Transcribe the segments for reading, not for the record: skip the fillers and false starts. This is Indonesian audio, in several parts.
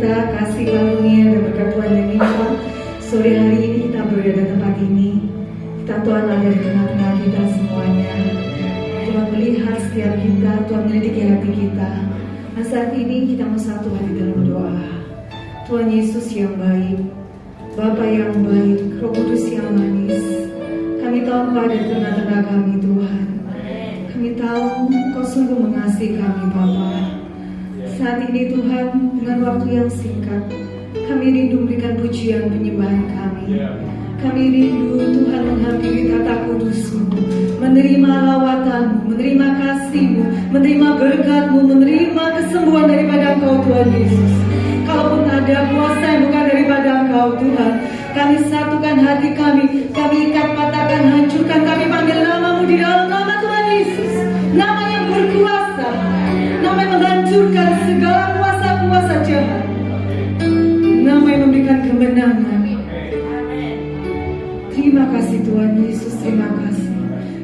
sukacita, kasih karunia dan berkat Tuhan yang limpah. Sore hari ini kita berada di tempat ini. Kita Tuhan ada di tengah-tengah kita semuanya. Tuhan melihat setiap kita, Tuhan melidiki hati kita. Dan saat ini kita mau satu hati dalam doa. Tuhan Yesus yang baik, Bapa yang baik, Roh Kudus yang manis, kami tahu Engkau ada di tengah-tengah kami Tuhan. Kami tahu Engkau sungguh mengasihi kami Bapa. Saat ini Tuhan, dengan waktu yang singkat, kami rindu memberikan pujian penyembahan kami. Kami rindu Tuhan menghampiri tata kudus-Mu, menerima lawatan-Mu, menerima kasih-Mu, menerima berkat-Mu, menerima kesembuhan daripada Engkau Tuhan Yesus. Kalaupun ada kuasa yang bukan daripada Engkau Tuhan, kami satukan hati kami ikat, patahkan, hancurkan, kami panggil nama-Mu di dalam nama Tuhan Yesus. Nama yang berkuasa, nama yang menghancurkan segala kuasa-kuasa jahat, nama yang memberikan kemenangan. Terima kasih Tuhan Yesus, terima kasih.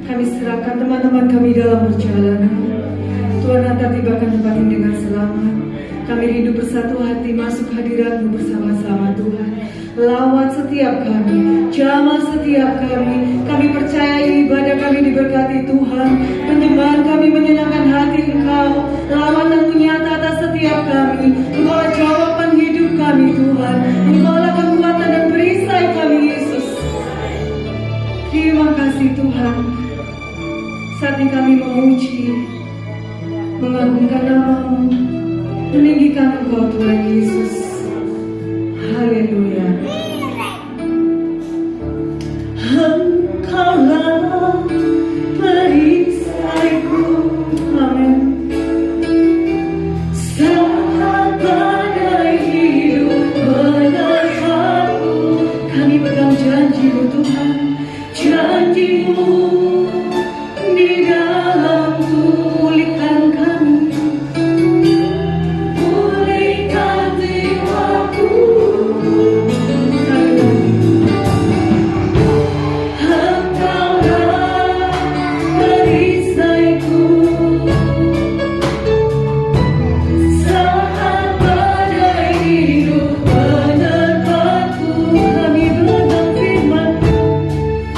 Kami serahkan teman-teman kami dalam perjalanan. Tuhan hantar tibakan tempat ini dengan selamat. Kami rindu bersatu hati masuk hadirat-Mu bersama-sama Tuhan. Lawat setiap kami, jamah setiap kami. Kami percaya ibadah kami diberkati Tuhan. Penyembahan kami menyenangkan hati Engkau. Lawatan-Mu nyata atas setiap kami. Engkau adalah jawaban hidup kami Tuhan. Engkau adalah kekuatan dan perisai kami Yesus. Terima kasih Tuhan. Saat ini kami memuji, mengagungkan nama-Mu, meninggikan Engkau Tuhan Yesus. Haleluya. Engkaulah perisaiku, amin. Saat badai hidup menerpaku, kami pegang janji-Mu Tuhan, janji-Mu di dalam pulihkan kami.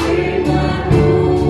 Firman-Mu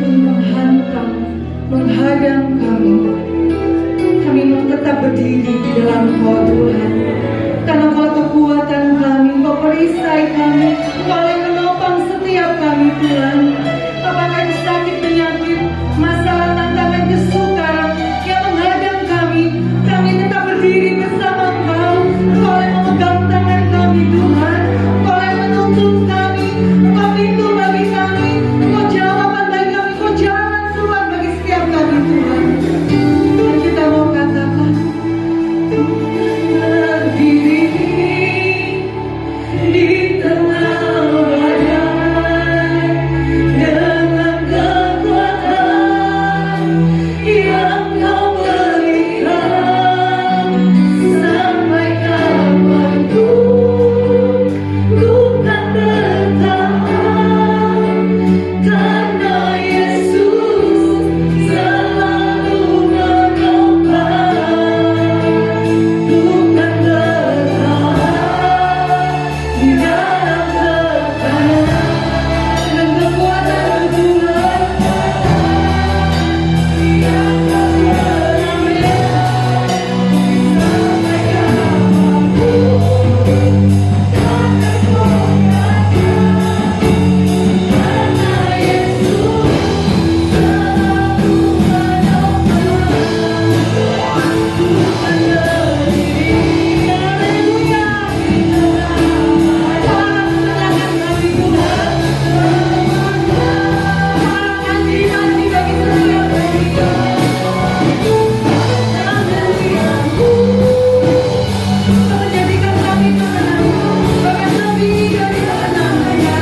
pun menghantam, menghadang kami, kami mau tetap berdiri di dalam Kau Tuhan. Karena Kau kekuatan kami, Kau perisai kami, Kau yang menopang setiap kami Tuhan. Apakah itu sakit, penyakit, masalah, tantangan, kesukaran yang menghadang kami tetap berdiri bersama Kau. Kau yang memegang tangan kami Tuhan, Kau yang menuntun kami, Kau pintu bagi kami, Kau jawaban bagi kami, Kau jalan keluar bagi setiap kami Tuhan. Dan kita mau katakan, berdiri di tengah badai dengan kekuatan yang Kau berikan. Sampai kapanpun ku kan bertahan, karena Yesus selalu menopang. Ku kan bertahan di dalam kekuatan dan kekuatan Tuhan yang Kau menjadikan kami Tuhan bahkan lebih dari kemenangan.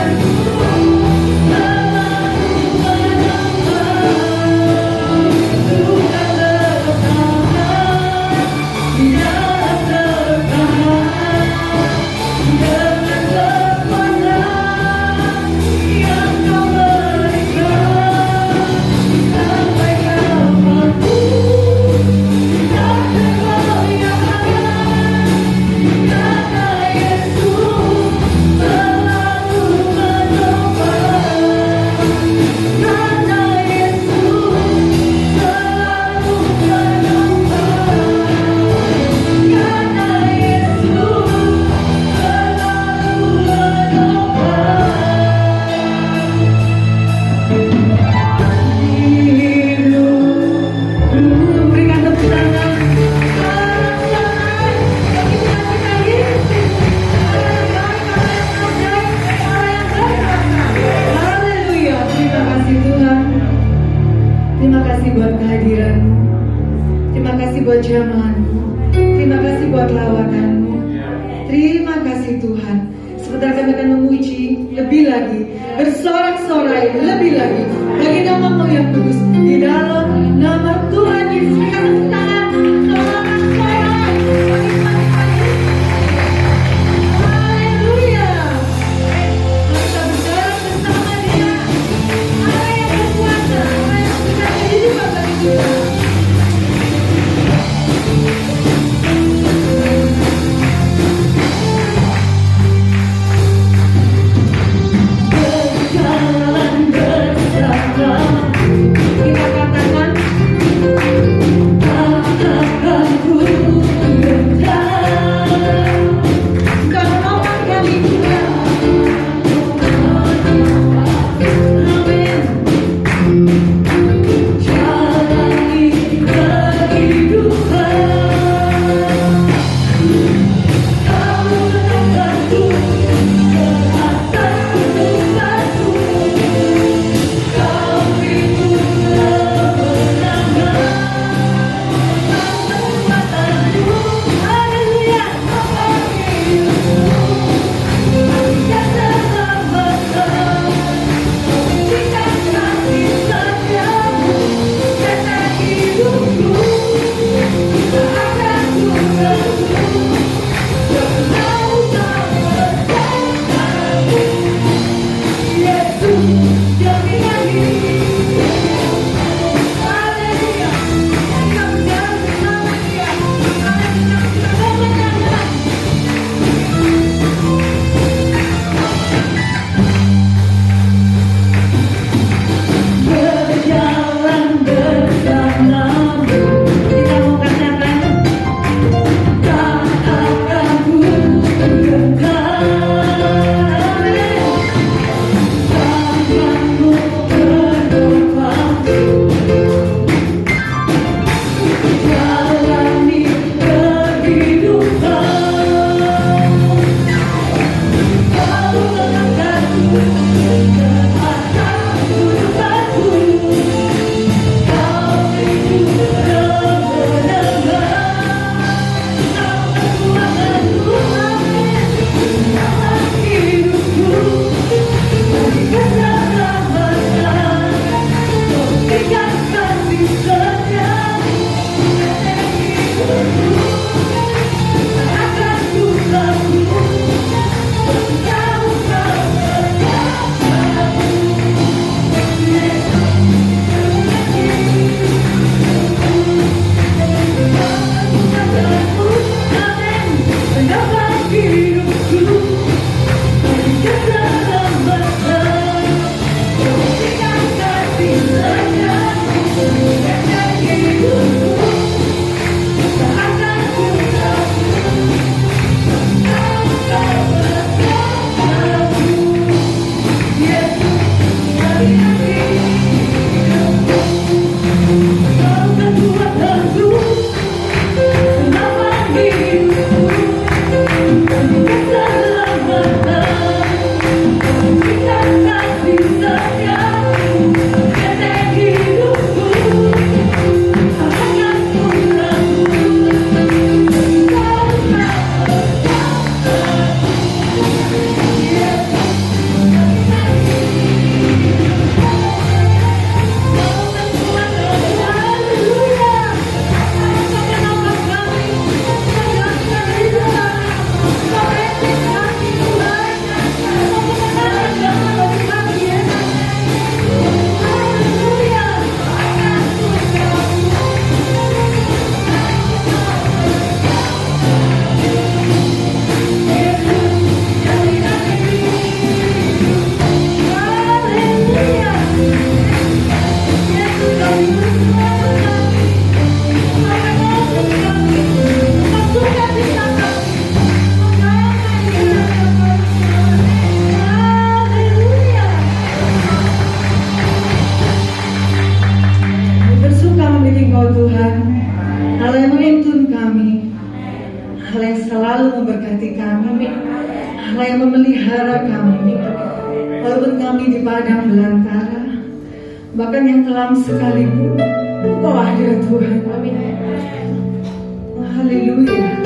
Berikan tepuk tangan. Haleluya. Terima kasih Tuhan. Terima kasih buat kehadiran-Mu. Terima kasih buat jamahan-Mu. Terima kasih buat lawatan-Mu. Terima kasih Tuhan. Sebentar kami akan memuji lebih lagi, bersorak-sorai lebih lagi bagi nama-Mu yang kudus di dalam nama Tuhan Yesus. Berikan tepuk tangan, sorak-sorai. Haleluya. Kita berjalan bersama Dia. Allah yang berkuasa, Allah yang sudah kehidupan bagi kita. Berjalan bersama, kita katakan Engkau Tuhan, Allah yang menuntun kami, Allah yang selalu memberkati kami, Allah yang memelihara kami, walaupun kami di padang belantara, bahkan yang kelam sekalipun, Engkau ada Tuhan. Haleluya.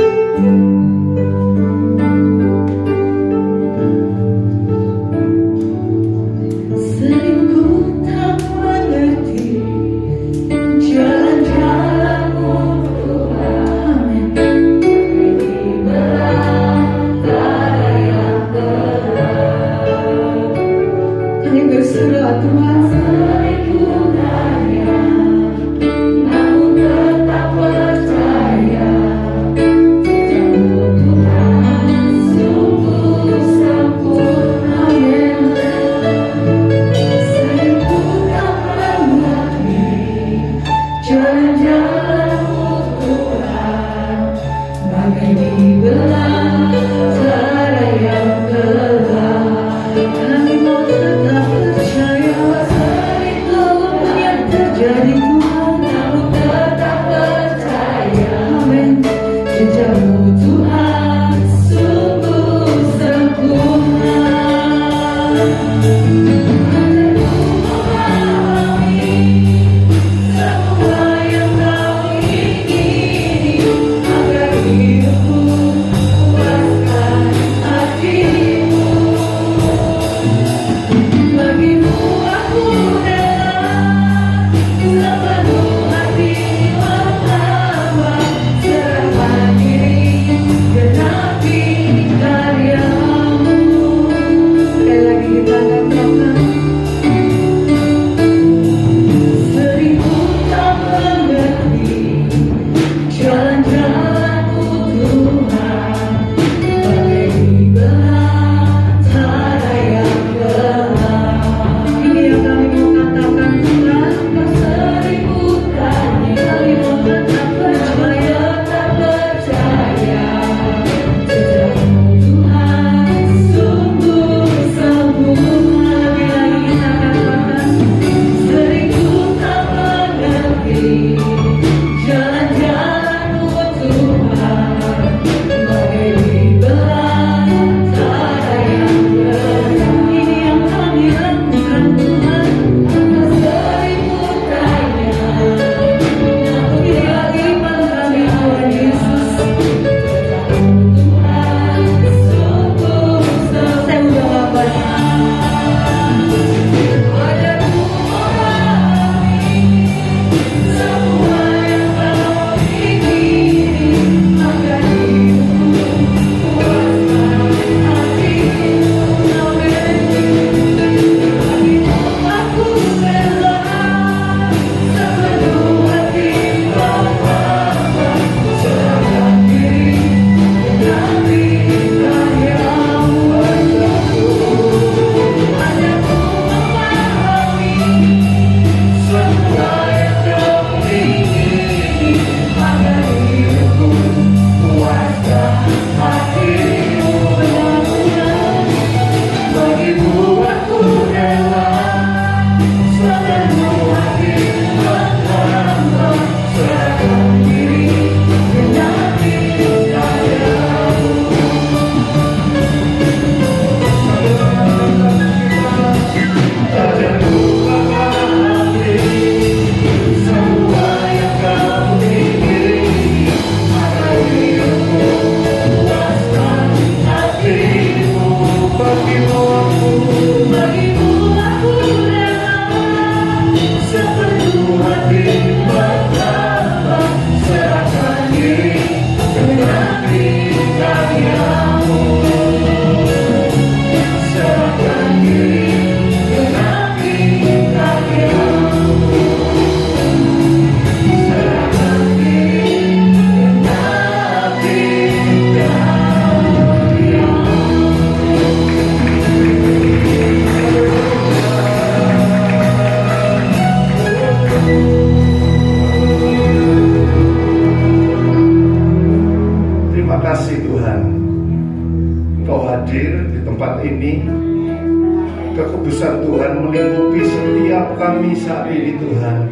Kekudusan Tuhan melingkupi setiap kami saat ini Tuhan.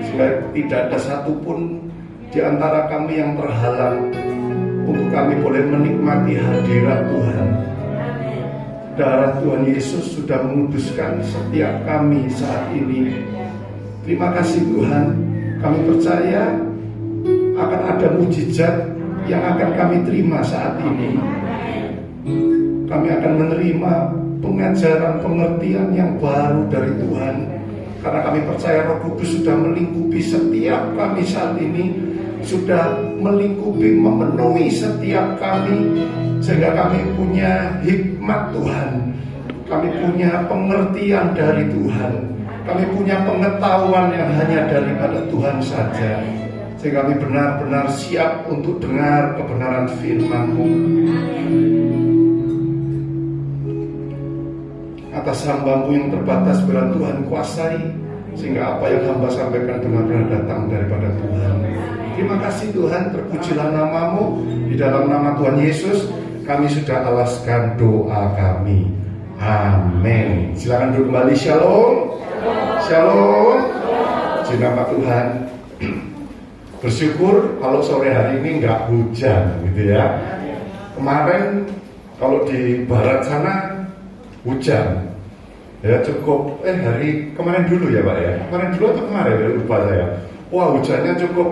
sehingga tidak ada satupun di antara kami yang terhalang untuk kami boleh menikmati hadirat Tuhan. Darah Tuhan Yesus sudah menguduskan setiap kami saat ini. Terima kasih Tuhan, kami percaya akan ada mujizat yang akan kami terima saat ini. Kami akan menerima pengajaran pengertian yang baru dari Tuhan, karena kami percaya Roh Kudus sudah melingkupi setiap kami saat ini, sudah melingkupi, memenuhi setiap kami, sehingga kami punya hikmat Tuhan, kami punya pengertian dari Tuhan, kami punya pengetahuan yang hanya daripada Tuhan saja, sehingga kami benar-benar siap untuk dengar kebenaran firman-Mu. Atas hamba-Mu yang terbatas biar Tuhan kuasai, sehingga apa yang hamba sampaikan benar-benar datang daripada Tuhan. Terima kasih Tuhan, terpujilah nama-Mu. Di dalam nama Tuhan Yesus kami sudah alaskan doa kami. Amin. Silakan duduk kembali. Shalom. Shalom. Puji nama Tuhan. Bersyukur kalau sore hari ini nggak hujan gitu ya. Kemarin kalau di barat sana hujan ya, cukup hari kemarin dulu ya Pak ya, kemarin dulu atau kemarin ya, lupa saya. Wah, hujannya cukup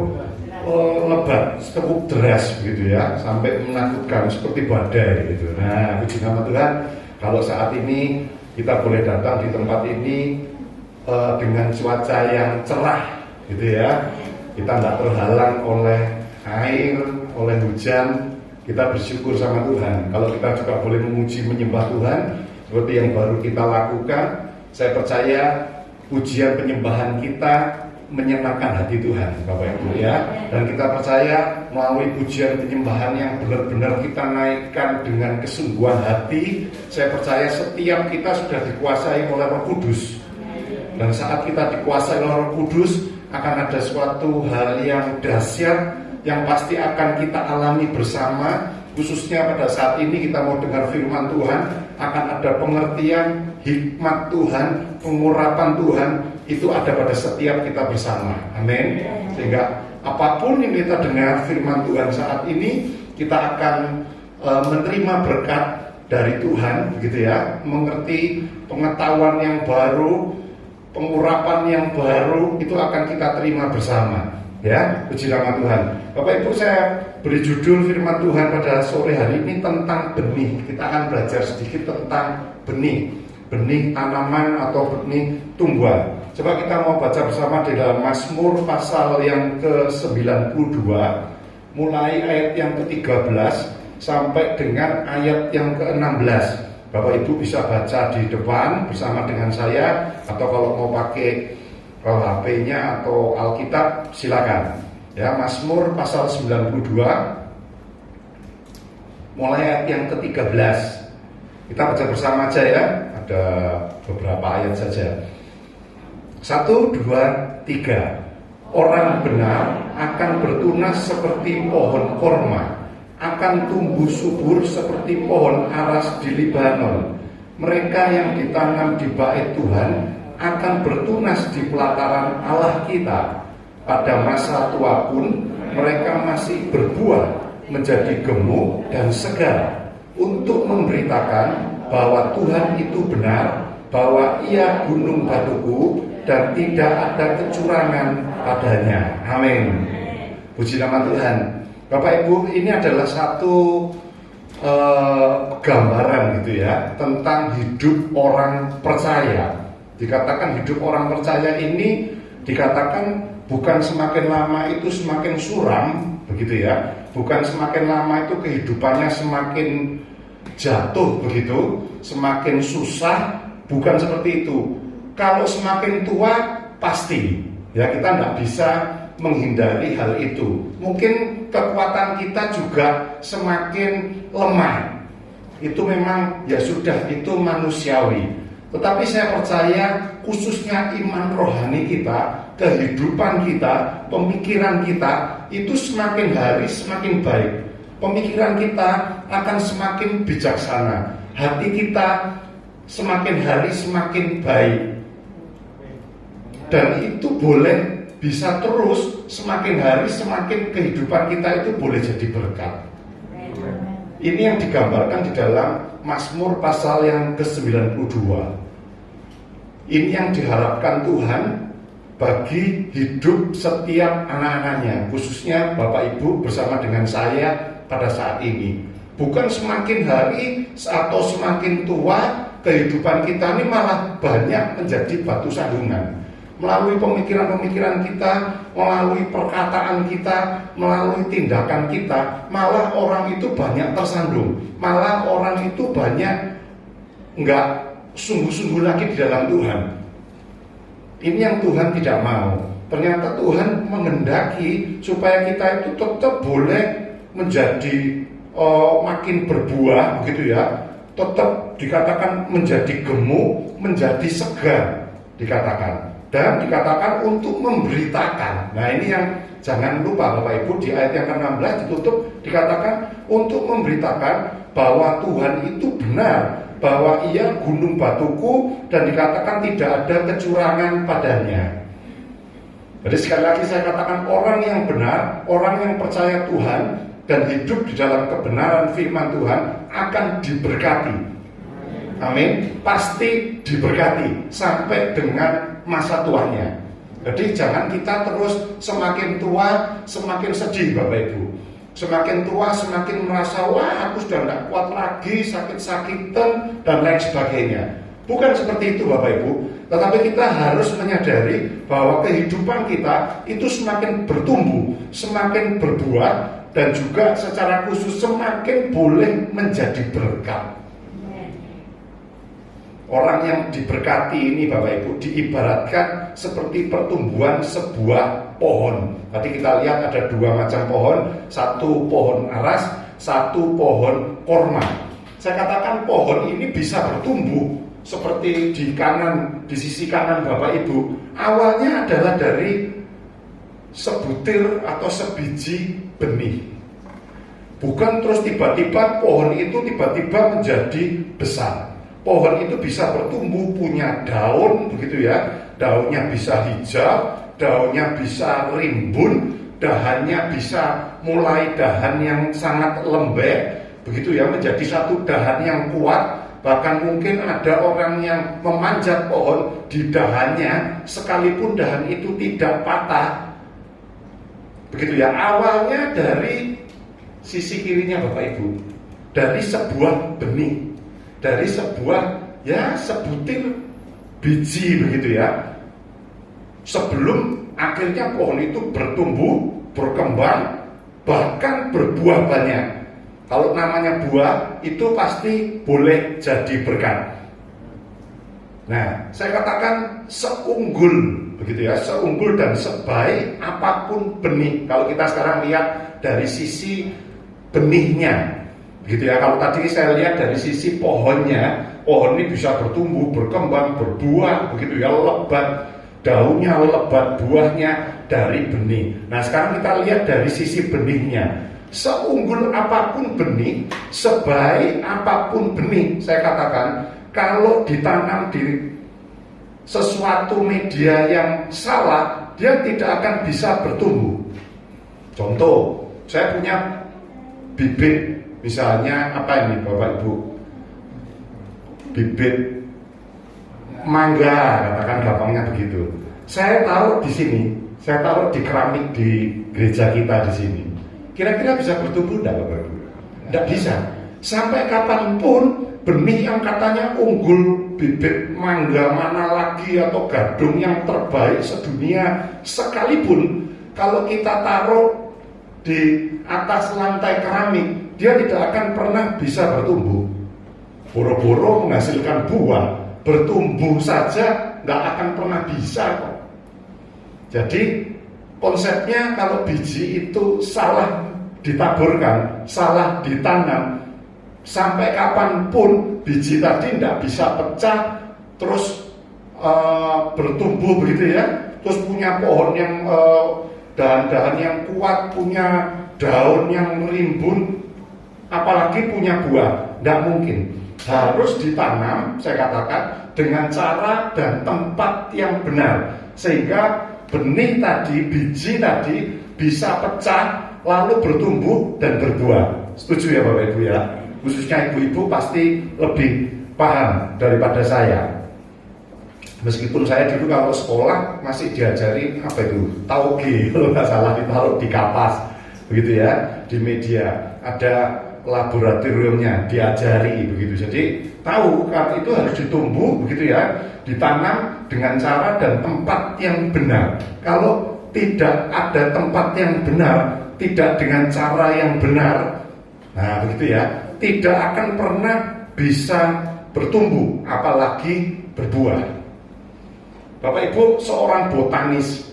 lebat, cukup deras gitu ya, sampai menakutkan seperti badai gitu. Nah, puji nama Tuhan, kalau saat ini kita boleh datang di tempat ini dengan cuaca yang cerah gitu ya, kita tidak terhalang oleh air, oleh hujan. Kita bersyukur sama Tuhan. Kalau kita juga boleh memuji menyembah Tuhan seperti yang baru kita lakukan, saya percaya pujian penyembahan kita menyenangkan hati Tuhan, Bapak Ibu ya. Dan kita percaya melalui pujian penyembahan yang benar-benar kita naikkan dengan kesungguhan hati, saya percaya setiap kita sudah dikuasai oleh Roh Kudus. Dan saat kita dikuasai oleh Roh Kudus, akan ada suatu hal yang dahsyat yang pasti akan kita alami bersama. Khususnya pada saat ini kita mau dengar firman Tuhan, akan ada pengertian hikmat Tuhan, pengurapan Tuhan, itu ada pada setiap kita bersama. Amin. Sehingga apapun yang kita dengar firman Tuhan saat ini, kita akan menerima berkat dari Tuhan, begitu ya, mengerti pengetahuan yang baru, pengurapan yang baru, itu akan kita terima bersama. Ya, puji nama Tuhan. Bapak Ibu, saya beri judul firman Tuhan pada sore hari ini tentang benih. Kita akan belajar sedikit tentang benih, benih tanaman atau benih tumbuhan. Coba kita mau baca bersama di dalam Mazmur pasal yang ke-92, mulai ayat yang ke-13 sampai dengan ayat yang ke-16. Bapak Ibu bisa baca di depan bersama dengan saya, atau kalau mau pakai HP-nya atau Alkitab silakan. Ya, Mazmur pasal 92 mulai ayat yang ke-13. Kita baca bersama aja ya. Ada beberapa ayat saja. 1, 2, 3. Orang benar akan bertunas seperti pohon korma, akan tumbuh subur seperti pohon aras di Libanon. Mereka yang ditanam di bait Tuhan akan bertunas di pelataran Allah kita. Pada masa tua pun mereka masih berbuah, menjadi gemuk dan segar, untuk memberitakan bahwa Tuhan itu benar, bahwa Ia gunung batuku dan tidak ada kecurangan padanya. Amin. Puji nama Tuhan. Bapak Ibu, ini adalah satu gambaran gitu ya, tentang hidup orang percaya. Dikatakan hidup orang percaya ini dikatakan bukan semakin lama itu semakin suram, begitu ya. Bukan semakin lama itu kehidupannya semakin jatuh begitu, semakin susah, bukan seperti itu. Kalau semakin tua pasti ya, kita tidak bisa menghindari hal itu. Mungkin kekuatan kita juga semakin lemah. Itu memang ya sudah, itu manusiawi. Tetapi saya percaya khususnya iman rohani kita, kehidupan kita, pemikiran kita itu semakin hari semakin baik. Pemikiran kita akan semakin bijaksana. Hati kita semakin hari semakin baik. Dan itu boleh bisa terus semakin hari semakin kehidupan kita itu boleh jadi berkat. Ini yang digambarkan di dalam Mazmur pasal yang ke-92. Ini yang diharapkan Tuhan bagi hidup setiap anak-anaknya, khususnya Bapak Ibu bersama dengan saya pada saat ini. Bukan semakin hari atau semakin tua kehidupan kita ini malah banyak menjadi batu sandungan. Melalui pemikiran-pemikiran kita, melalui perkataan kita, melalui tindakan kita, malah orang itu banyak tersandung. Malah orang itu banyak nggak sungguh-sungguh lagi di dalam Tuhan. Ini yang Tuhan tidak mau. Ternyata Tuhan menghendaki supaya kita itu tetap boleh menjadi makin berbuah, begitu ya. Tetap dikatakan menjadi gemuk, menjadi segar, dikatakan. Dan dikatakan untuk memberitakan. Nah ini yang jangan lupa Bapak Ibu, di ayat yang ke-16 ditutup dikatakan untuk memberitakan bahwa Tuhan itu benar, bahwa ia gunung batuku, dan dikatakan tidak ada kecurangan padanya. Jadi sekali lagi saya katakan, orang yang benar, orang yang percaya Tuhan dan hidup di dalam kebenaran firman Tuhan akan diberkati. Amin. Pasti diberkati sampai dengan masa tuanya. Jadi jangan kita terus semakin tua semakin sedih Bapak Ibu. Semakin tua semakin merasa wah aku sudah tidak kuat lagi, sakit-sakitan dan lain sebagainya. Bukan seperti itu Bapak Ibu. Tetapi kita harus menyadari bahwa kehidupan kita itu semakin bertumbuh, semakin berbuah, dan juga secara khusus semakin boleh menjadi berkat. Orang yang diberkati ini Bapak Ibu diibaratkan seperti pertumbuhan sebuah pohon. Tadi kita lihat ada dua macam pohon, satu pohon aras, satu pohon korma. Saya katakan pohon ini bisa bertumbuh seperti di sisi kanan Bapak Ibu. Awalnya adalah dari sebutir atau sebiji benih. Bukan terus tiba-tiba pohon itu tiba-tiba menjadi besar. Pohon itu bisa bertumbuh, punya daun, begitu ya. Daunnya bisa hijau, daunnya bisa rimbun, dahannya bisa mulai dahan yang sangat lembek, begitu ya, menjadi satu dahan yang kuat. Bahkan mungkin ada orang yang memanjat pohon di dahannya, sekalipun dahan itu tidak patah. Begitu ya, awalnya dari sisi kirinya Bapak Ibu, dari sebuah benih, dari sebuah ya sebutir biji, begitu ya. Sebelum akhirnya pohon itu bertumbuh, berkembang, bahkan berbuah banyak. Kalau namanya buah itu pasti boleh jadi berkat. Nah, saya katakan seunggul, begitu ya, seunggul dan sebaik apapun benih. Kalau kita sekarang lihat dari sisi benihnya, begitu ya. Kalau tadi saya lihat dari sisi pohonnya, pohon ini bisa bertumbuh, berkembang, berbuah, begitu ya, lebat, daunnya lebat, buahnya dari benih. Nah sekarang kita lihat dari sisi benihnya. Seunggul apapun benih, sebaik apapun benih, saya katakan, kalau ditanam di sesuatu media yang salah, dia tidak akan bisa bertumbuh. Contoh, saya punya bibit, misalnya apa ini Bapak Ibu, bibit mangga, katakan gampangnya begitu. Saya taruh di sini, saya taruh di keramik di gereja kita di sini. Kira-kira bisa bertumbuh enggak Bapak Ibu? Enggak bisa. Sampai kapanpun benih yang katanya unggul, bibit mangga mana lagi atau gadung yang terbaik sedunia sekalipun, kalau kita taruh di atas lantai keramik, dia tidak akan pernah bisa bertumbuh. Boro-boro menghasilkan buah, bertumbuh saja nggak akan pernah bisa kok. Jadi konsepnya kalau biji itu salah ditaburkan, salah ditanam, sampai kapanpun biji tadi tidak bisa pecah, terus bertumbuh begitu ya, terus punya pohon yang dahan-dahan yang kuat, punya daun yang rimbun, apalagi punya buah, tidak mungkin. Harus ditanam, saya katakan, dengan cara dan tempat yang benar, sehingga benih tadi, biji tadi bisa pecah lalu bertumbuh dan berbuah. Setuju ya Bapak Ibu ya? Khususnya ibu-ibu pasti lebih paham daripada saya. Meskipun saya dulu kalau sekolah masih diajari apa itu tauge, kalau nggak salah ditaruh di kapas, begitu ya, di media ada laboratoriumnya diajari begitu. Jadi tahu kan itu harus ditumbuh begitu ya, ditanam dengan cara dan tempat yang benar. Kalau tidak ada tempat yang benar, tidak dengan cara yang benar, nah begitu ya, tidak akan pernah bisa bertumbuh apalagi berbuah. Bapak Ibu, seorang botanis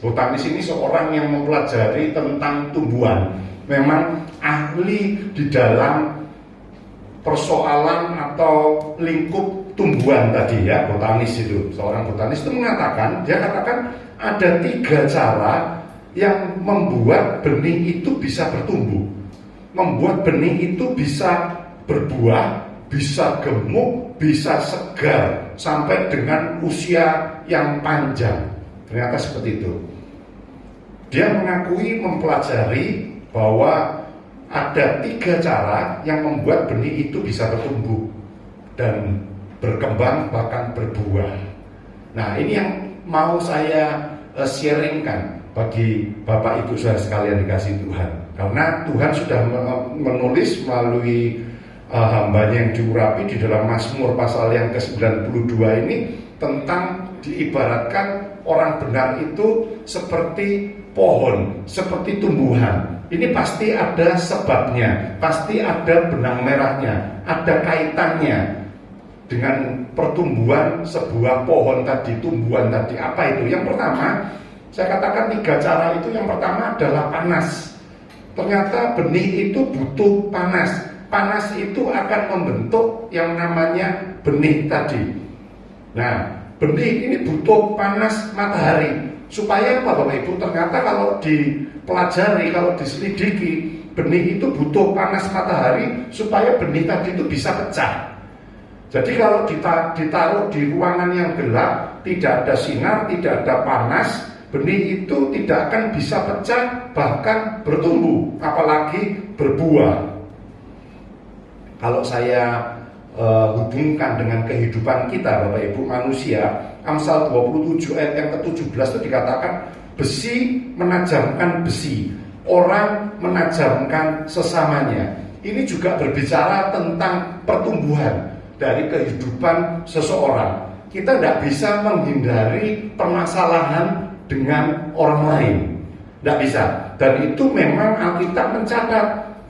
ini seorang yang mempelajari tentang tumbuhan, memang ahli di dalam persoalan atau lingkup tumbuhan tadi ya, botanis itu. Seorang botanis itu dia katakan ada 3 cara yang membuat benih itu bisa bertumbuh, membuat benih itu bisa berbuah, bisa gemuk, bisa segar sampai dengan usia yang panjang. Ternyata seperti itu. Dia mengakui mempelajari bahwa ada 3 cara yang membuat benih itu bisa bertumbuh dan berkembang bahkan berbuah. Nah, ini yang mau saya sharingkan bagi Bapak Ibu saudara sekalian dikasih Tuhan. Karena Tuhan sudah menulis melalui hambanya yang diurapi di dalam Mazmur pasal yang ke-92 ini tentang diibaratkan orang benar itu seperti pohon, seperti tumbuhan. Ini pasti ada sebabnya, pasti ada benang merahnya, ada kaitannya dengan pertumbuhan sebuah pohon tadi, tumbuhan tadi. Apa itu? Yang pertama, saya katakan 3 cara itu. Yang pertama adalah panas. Ternyata benih itu butuh panas. Panas itu akan membentuk yang namanya benih tadi. Nah, benih ini butuh panas matahari. Supaya apa Bapak Ibu? Ternyata kalau dipelajari, kalau diselidiki, benih itu butuh panas matahari supaya benih tadi itu bisa pecah. Jadi kalau ditaruh di ruangan yang gelap, tidak ada sinar, tidak ada panas, benih itu tidak akan bisa pecah, bahkan bertumbuh, apalagi berbuah. Kalau saya hubungkan dengan kehidupan kita Bapak Ibu manusia, Amsal 27 ayat yang ke-17 itu dikatakan besi menajamkan besi, orang menajamkan sesamanya. Ini juga berbicara tentang pertumbuhan dari kehidupan seseorang. Kita tidak bisa menghindari permasalahan dengan orang lain, tidak bisa. Dan itu memang Alkitab mencatat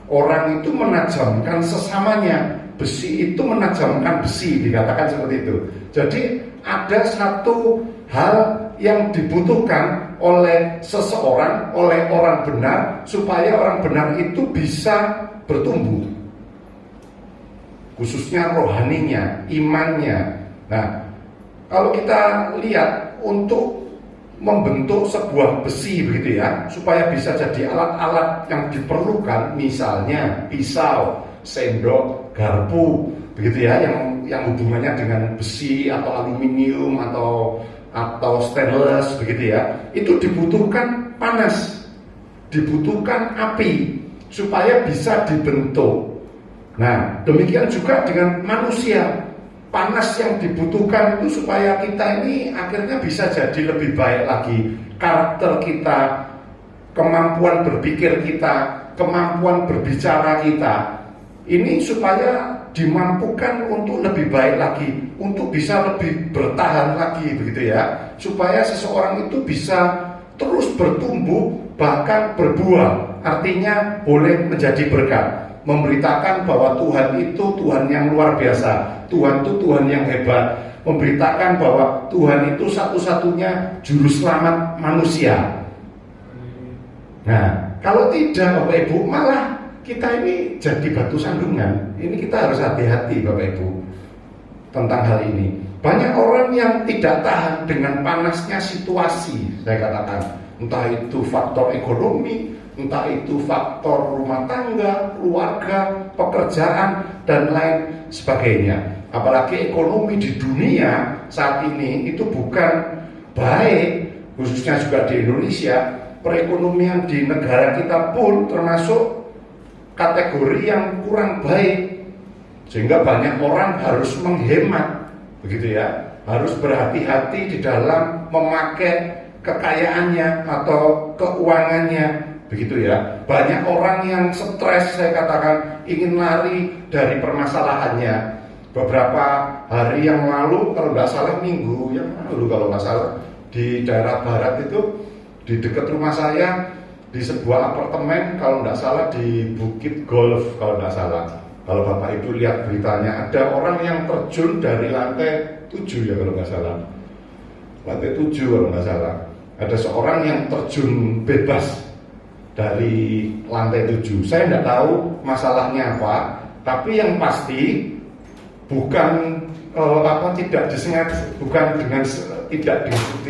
orang itu menajamkan sesamanya, besi itu menajamkan besi, dikatakan seperti itu. Jadi ada satu hal yang dibutuhkan oleh seseorang, oleh orang benar, supaya orang benar itu bisa bertumbuh, khususnya rohaninya, imannya. Nah, kalau kita lihat untuk membentuk sebuah besi begitu ya, supaya bisa jadi alat-alat yang diperlukan, misalnya pisau, sendok, garpu begitu ya, yang hubungannya dengan besi atau aluminium atau stainless begitu ya, itu dibutuhkan panas, dibutuhkan api supaya bisa dibentuk. Nah, demikian juga dengan manusia. Panas yang dibutuhkan itu supaya kita ini akhirnya bisa jadi lebih baik lagi. Karakter kita, kemampuan berpikir kita, kemampuan berbicara kita, ini supaya dimampukan untuk lebih baik lagi, untuk bisa lebih bertahan lagi begitu ya, supaya seseorang itu bisa terus bertumbuh bahkan berbuah. Artinya boleh menjadi berkat, memberitakan bahwa Tuhan itu Tuhan yang luar biasa, Tuhan itu Tuhan yang hebat, memberitakan bahwa Tuhan itu satu-satunya juru selamat manusia. Nah, kalau tidak Bapak Ibu, malah kita ini jadi batu sandungan. Ini kita harus hati-hati Bapak Ibu tentang hal ini. Banyak orang yang tidak tahan dengan panasnya situasi, saya katakan, entah itu faktor ekonomi, entah itu faktor rumah tangga, keluarga, pekerjaan, dan lain sebagainya. Apalagi ekonomi di dunia saat ini itu bukan baik, khususnya juga di Indonesia, perekonomian di negara kita pun termasuk kategori yang kurang baik, sehingga banyak orang harus menghemat, begitu ya, harus berhati-hati di dalam memakai kekayaannya atau keuangannya, begitu ya. Banyak orang yang stres, saya katakan, ingin lari dari permasalahannya. Beberapa hari yang lalu, kalau nggak salah minggu yang lalu kalau nggak salah, di daerah barat itu, di dekat rumah saya, di sebuah apartemen, kalau nggak salah di Bukit Golf kalau nggak salah. Kalau Bapak Ibu lihat beritanya, ada orang yang terjun dari lantai 7 ya kalau nggak salah. Lantai 7 kalau nggak salah. Ada seorang yang terjun bebas dari lantai 7. Saya nggak tahu masalahnya apa, tapi yang pasti bukan tidak disengaja, bukan dengan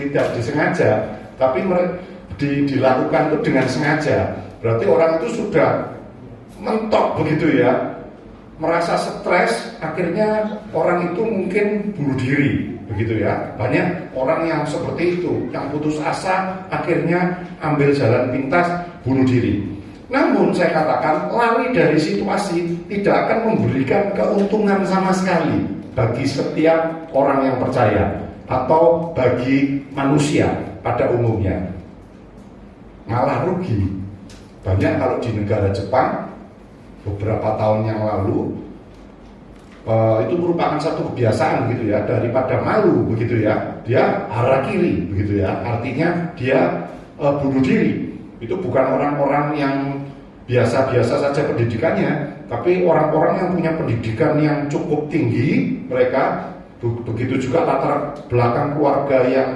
tidak disengaja, tapi dilakukan itu dengan sengaja. Berarti orang itu sudah mentok begitu ya, merasa stres, akhirnya orang itu mungkin bunuh diri, begitu ya. Banyak orang yang seperti itu, yang putus asa, akhirnya ambil jalan pintas, bunuh diri. Namun saya katakan, lari dari situasi tidak akan memberikan keuntungan sama sekali bagi setiap orang yang percaya atau bagi manusia pada umumnya. Malah rugi. Banyak kalau di negara Jepang beberapa tahun yang lalu, itu merupakan satu kebiasaan gitu ya, daripada malu begitu ya, dia harakiri begitu ya, artinya dia bunuh diri. Itu bukan orang-orang yang biasa-biasa saja pendidikannya, tapi orang-orang yang punya pendidikan yang cukup tinggi. Mereka begitu juga latar belakang keluarga yang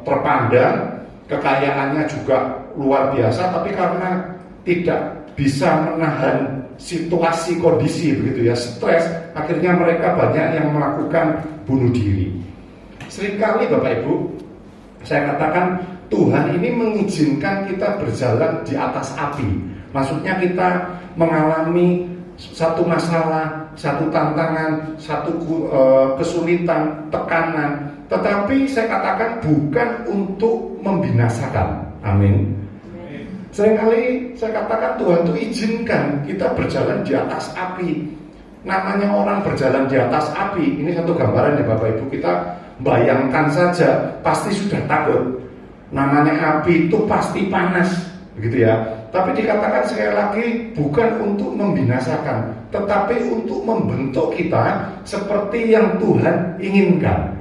terpandang, kekayaannya juga luar biasa, tapi karena tidak bisa menahan situasi kondisi begitu ya, stres, akhirnya mereka banyak yang melakukan bunuh diri. Seringkali Bapak Ibu, saya katakan Tuhan ini mengizinkan kita berjalan di atas api. Maksudnya kita mengalami satu masalah, satu tantangan, satu kesulitan, tekanan, tetapi saya katakan bukan untuk membinasakan. Amin. Seringkali saya katakan Tuhan itu izinkan kita berjalan di atas api. Namanya orang berjalan di atas api, ini satu gambaran ya Bapak Ibu, kita bayangkan saja pasti sudah takut. Namanya api itu pasti panas, begitu ya. Tapi dikatakan sekali lagi bukan untuk membinasakan, tetapi untuk membentuk kita seperti yang Tuhan inginkan.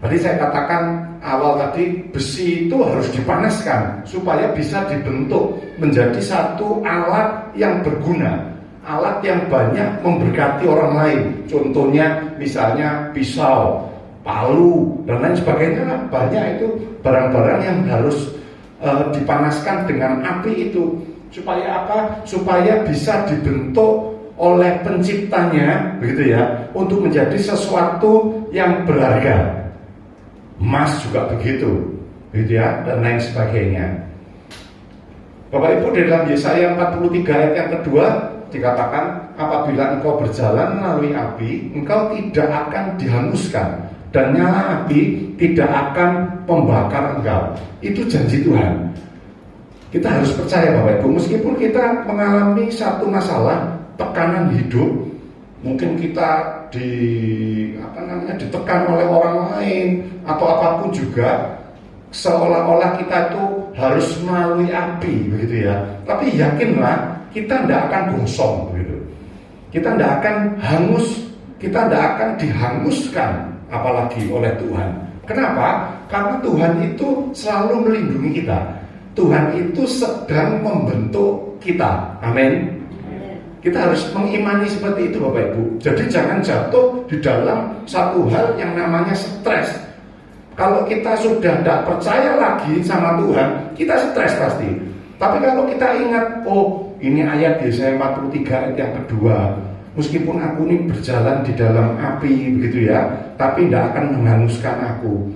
Tadi saya katakan awal tadi, besi itu harus dipanaskan supaya bisa dibentuk menjadi satu alat yang berguna, alat yang banyak memberkati orang lain. Contohnya misalnya pisau, palu, dan lain sebagainya. Banyak itu barang-barang yang harus dipanaskan dengan api itu. Supaya apa? Supaya bisa dibentuk oleh penciptanya, begitu ya, untuk menjadi sesuatu yang berharga. Emas juga begitu, gitu ya, dan lain sebagainya. Bapak Ibu, di dalam Yesaya 43 ayat yang kedua dikatakan, apabila engkau berjalan melalui api, engkau tidak akan dihanguskan, dan nyala api tidak akan membakar engkau. Itu janji Tuhan. Kita harus percaya Bapak Ibu, meskipun kita mengalami satu masalah, tekanan hidup, mungkin kita ditekan oleh orang lain atau apapun juga, seolah-olah kita itu harus melalui api, begitu ya. Tapi yakinlah kita tidak akan gosong, begitu. Kita tidak akan hangus, kita tidak akan dihanguskan, apalagi oleh Tuhan. Kenapa? Karena Tuhan itu selalu melindungi kita. Tuhan itu sedang membentuk kita. Amin. Kita harus mengimani seperti itu Bapak Ibu. Jadi jangan jatuh di dalam satu hal yang namanya stres. Kalau kita sudah tidak percaya lagi sama Tuhan, kita stres pasti. Tapi kalau kita ingat, oh ini ayat Yesaya 43 ayat yang kedua, meskipun aku ini berjalan di dalam api, begitu ya, tapi tidak akan menghanguskan aku.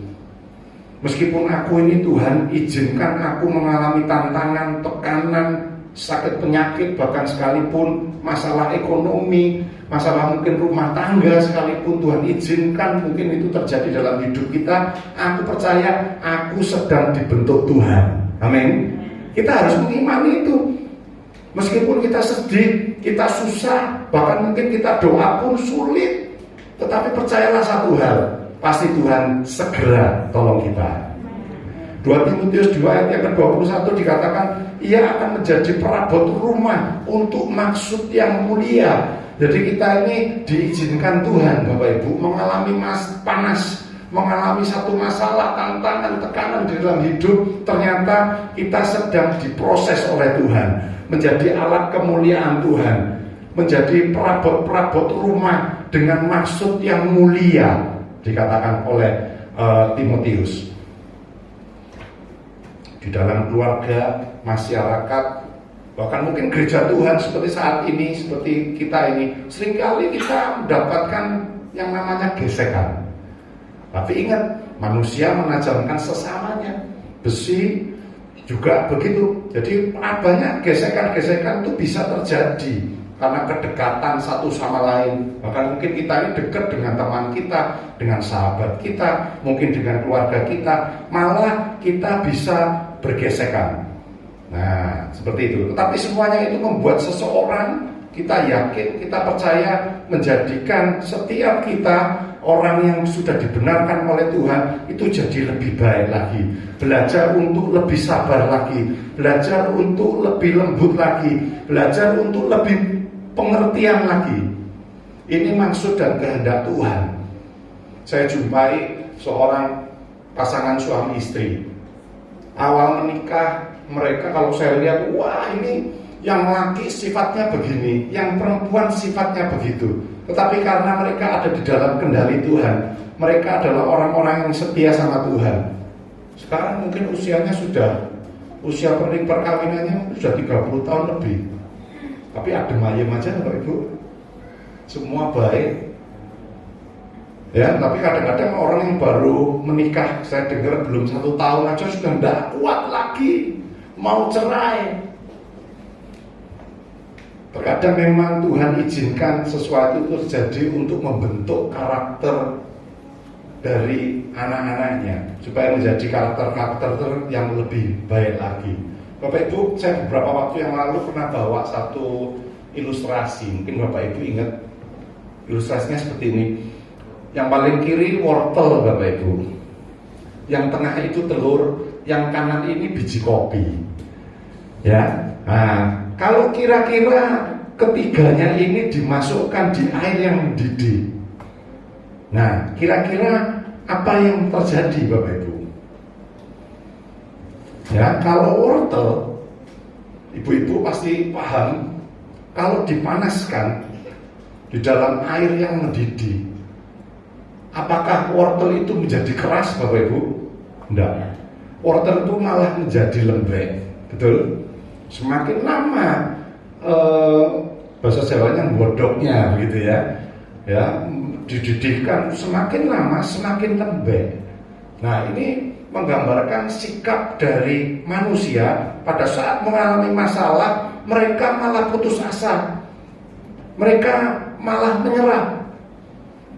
Meskipun aku ini Tuhan izinkan aku mengalami tantangan, tekanan, sakit penyakit, bahkan sekalipun masalah ekonomi, masalah mungkin rumah tangga sekalipun Tuhan izinkan mungkin itu terjadi dalam hidup kita, aku percaya aku sedang dibentuk Tuhan. Amin. Kita harus mengimani itu. Meskipun kita sedih, kita susah, bahkan mungkin kita doa pun sulit, tetapi percayalah satu hal, pasti Tuhan segera tolong kita. 2 Timotius 2 ayat yang ke-21 dikatakan, ia akan menjadi perabot rumah untuk maksud yang mulia. Jadi kita ini diizinkan Tuhan, Bapak Ibu, mengalami panas, mengalami satu masalah, tantangan, tekanan di dalam hidup. Ternyata kita sedang diproses oleh Tuhan, menjadi alat kemuliaan Tuhan, menjadi perabot-perabot rumah dengan maksud yang mulia, dikatakan oleh Timotius. Di dalam keluarga, masyarakat, bahkan mungkin gereja Tuhan seperti saat ini, seperti kita ini, seringkali kita mendapatkan yang namanya gesekan. Tapi ingat, manusia menajamkan sesamanya. Besi juga begitu. Jadi banyak gesekan-gesekan itu bisa terjadi karena kedekatan satu sama lain. Bahkan mungkin kita ini dekat dengan teman kita, dengan sahabat kita, mungkin dengan keluarga kita, malah kita bisa bergesekan. Nah, seperti itu. Tetapi semuanya itu membuat seseorang, kita yakin, kita percaya, menjadikan setiap kita orang yang sudah dibenarkan oleh Tuhan itu jadi lebih baik lagi, belajar untuk lebih sabar lagi, belajar untuk lebih lembut lagi, belajar untuk lebih pengertian lagi. Ini maksud dan kehendak Tuhan. Saya jumpai seorang pasangan suami istri. Awal menikah mereka, kalau saya lihat, wah ini yang laki sifatnya begini, yang perempuan sifatnya begitu. Tetapi karena mereka ada di dalam kendali Tuhan, mereka adalah orang-orang yang setia sama Tuhan. Sekarang mungkin usianya usia perkawinannya sudah 30 tahun lebih. Tapi adem ayem aja Bapak Ibu, semua baik. Ya, tapi kadang-kadang orang yang baru menikah, saya dengar belum 1 tahun aja sudah tidak kuat lagi, mau cerai. Terkadang memang Tuhan izinkan sesuatu itu terjadi untuk membentuk karakter dari anak-anaknya, supaya menjadi karakter-karakter yang lebih baik lagi. Bapak Ibu, saya beberapa waktu yang lalu pernah bawa satu ilustrasi, mungkin Bapak Ibu ingat. Ilustrasinya seperti ini. Yang paling kiri wortel Bapak Ibu, yang tengah itu telur, yang kanan ini biji kopi. Ya, nah, kalau kira-kira ketiganya ini dimasukkan di air yang mendidih, nah kira-kira apa yang terjadi Bapak Ibu? Ya, kalau wortel, ibu-ibu pasti paham, kalau dipanaskan di dalam air yang mendidih, apakah wortel itu menjadi keras Bapak Ibu? Tidak. Wortel itu malah menjadi lembek. Betul? Semakin lama bahasa Jawanya bodoknya begitu ya. Ya, dididihkan semakin lama semakin lembek. Nah, ini menggambarkan sikap dari manusia pada saat mengalami masalah, mereka malah putus asa. Mereka malah menyerah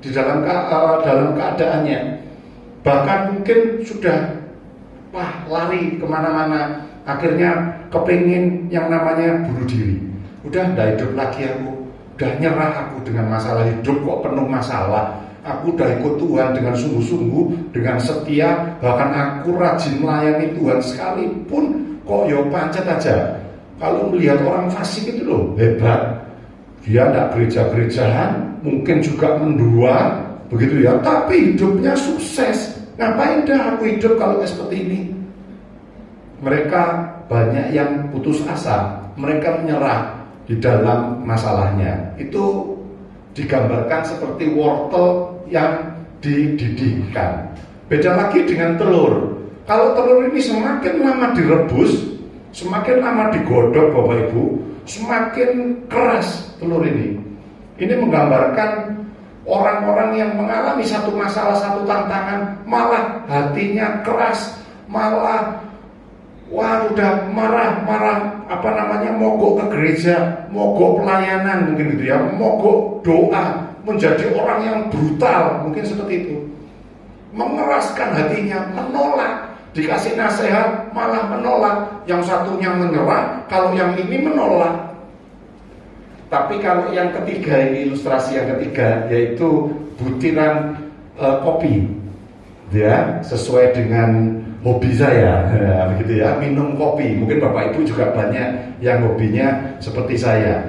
di dalam keadaannya. Bahkan mungkin sudah lari kemana-mana, akhirnya kepingin yang namanya bunuh diri. Udah tidak hidup lagi aku, udah nyerah aku dengan masalah hidup kok penuh masalah. Aku udah ikut Tuhan dengan sungguh-sungguh, dengan setia, bahkan aku rajin melayani Tuhan sekalipun kok yo pancet aja. Kalau melihat orang fasik itu loh hebat, dia tidak gereja-gerejahan, mungkin juga mendua, begitu ya, tapi hidupnya sukses. Ngapain dah aku hidup kalau seperti ini? Mereka banyak yang putus asa, mereka menyerah di dalam masalahnya. Itu digambarkan seperti wortel yang dididihkan. Beda lagi dengan telur. Kalau telur ini semakin lama direbus, semakin lama digodok Bapak Ibu, semakin keras telur ini. Ini menggambarkan orang-orang yang mengalami satu masalah, satu tantangan, malah hatinya keras, malah wah udah marah-marah, mogok ke gereja, mogok pelayanan mungkin gitu ya, mogok doa, menjadi orang yang brutal, mungkin seperti itu. Mengeraskan hatinya, menolak, dikasih nasihat malah menolak. Yang satunya menyerah, kalau yang ini menolak. Tapi kalau yang ketiga, ini ilustrasi yang ketiga, yaitu butiran kopi, ya, sesuai dengan hobi saya, ya, begitu ya, minum kopi. Mungkin Bapak Ibu juga banyak yang hobinya seperti saya.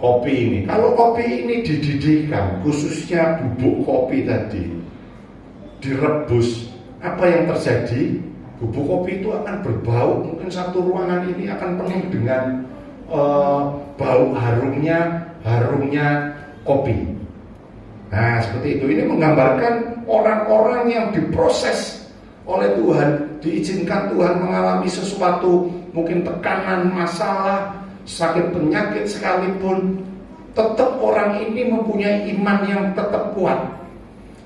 Kopi ini, kalau kopi ini dididihkan, khususnya bubuk kopi tadi, direbus, apa yang terjadi? Bubuk kopi itu akan berbau, mungkin satu ruangan ini akan penuh dengan bau harumnya kopi. Nah, seperti itu. Ini menggambarkan orang-orang yang diproses oleh Tuhan, diizinkan Tuhan mengalami sesuatu, mungkin tekanan, masalah, sakit penyakit sekalipun, tetap orang ini mempunyai iman yang tetap kuat.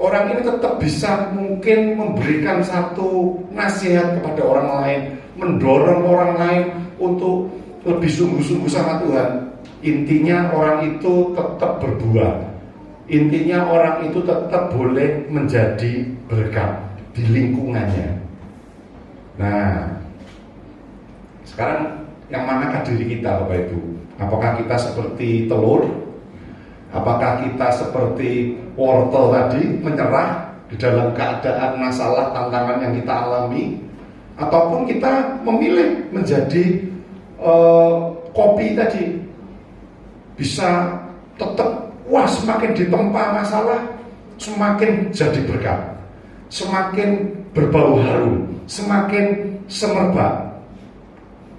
Orang ini tetap bisa mungkin memberikan satu nasihat kepada orang lain, mendorong orang lain untuk lebih sungguh-sungguh sama Tuhan. Intinya orang itu tetap berbuah. Intinya orang itu tetap boleh menjadi berkat di lingkungannya. Nah, sekarang yang manakah diri kita, Bapak Ibu? Apakah kita seperti telur? Apakah kita seperti wortel tadi, menyerah di dalam keadaan masalah, tantangan yang kita alami? Ataupun kita memilih menjadi kopi tadi, bisa tetap, wah, semakin ditempa masalah, semakin jadi berkat, semakin berbau harum, semakin semerbak.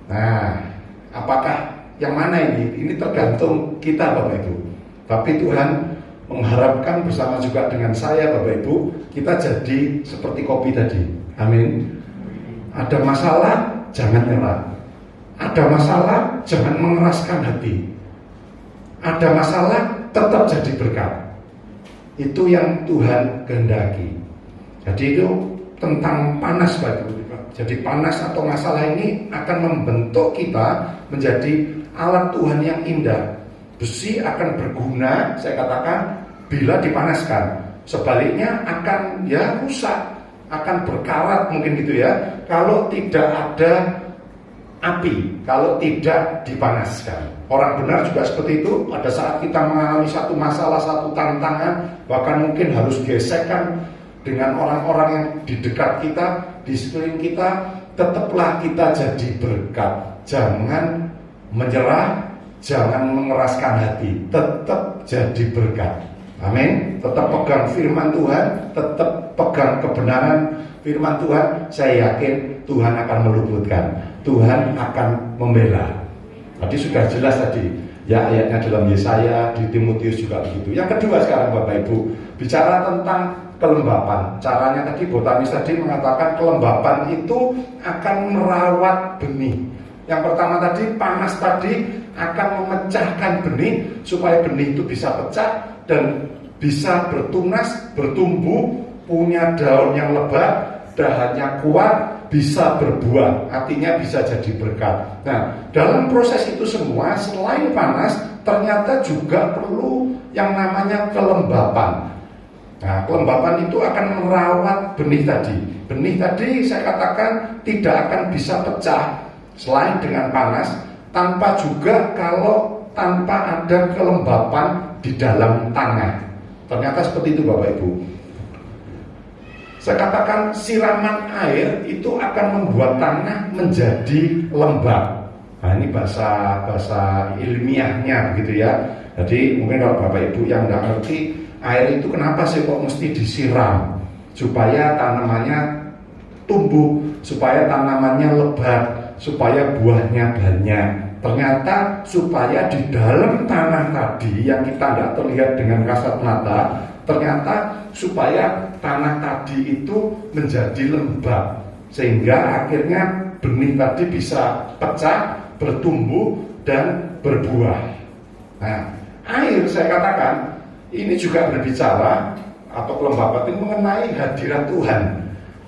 Nah, apakah yang mana ini? Ini tergantung kita, Bapak Ibu. Tapi Tuhan mengharapkan bersama juga dengan saya, Bapak Ibu, kita jadi seperti kopi tadi. Amin. Ada masalah, jangan nyerah. Ada masalah, jangan mengeraskan hati. Ada masalah, tetap jadi berkat. Itu yang Tuhan kehendaki. Jadi itu tentang panas, Bapak Ibu. Jadi panas atau masalah ini akan membentuk kita menjadi alat Tuhan yang indah. Besi akan berguna, saya katakan, bila dipanaskan. Sebaliknya akan rusak, akan berkarat mungkin gitu ya, kalau tidak ada api, kalau tidak dipanaskan. Orang benar juga seperti itu. Pada saat kita mengalami satu masalah, satu tantangan, bahkan mungkin harus gesekan dengan orang-orang yang di dekat kita, di sekeliling kita, tetaplah kita jadi berkat. Jangan menyerah, jangan mengeraskan hati, tetap jadi berkat. Amin. Tetap pegang firman Tuhan, tetap pegang kebenaran firman Tuhan. Saya yakin Tuhan akan meluputkan, Tuhan akan membela. Tadi sudah jelas tadi, ya, ayatnya dalam Yesaya, di Timotius juga begitu. Yang kedua sekarang, Bapak Ibu, bicara tentang kelembapan. Caranya tadi, botanis tadi mengatakan kelembapan itu akan merawat benih. Yang pertama tadi, panas tadi akan memecahkan benih supaya benih itu bisa pecah dan bisa bertunas, bertumbuh, punya daun yang lebat, dahannya kuat, bisa berbuah, artinya bisa jadi berkat. Nah, dalam proses itu semua, selain panas, ternyata juga perlu yang namanya kelembapan. Nah, kelembapan itu akan merawat benih tadi. Benih tadi saya katakan tidak akan bisa pecah selain dengan panas, tanpa ada kelembapan di dalam tanah. Ternyata seperti itu, Bapak Ibu. Saya katakan siraman air itu akan membuat tanah menjadi lembab. Nah, ini bahasa ilmiahnya begitu ya. Jadi mungkin kalau Bapak Ibu yang nggak ngerti, air itu kenapa sih kok mesti disiram? Supaya tanamannya tumbuh, supaya tanamannya lebat, supaya buahnya banyak. Ternyata supaya di dalam tanah tadi yang kita tidak terlihat dengan kasat mata, ternyata supaya tanah tadi itu menjadi lembab, sehingga akhirnya benih tadi bisa pecah, bertumbuh, dan berbuah. Nah, air saya katakan ini juga berbicara atau kelembapan itu mengenai hadirat Tuhan.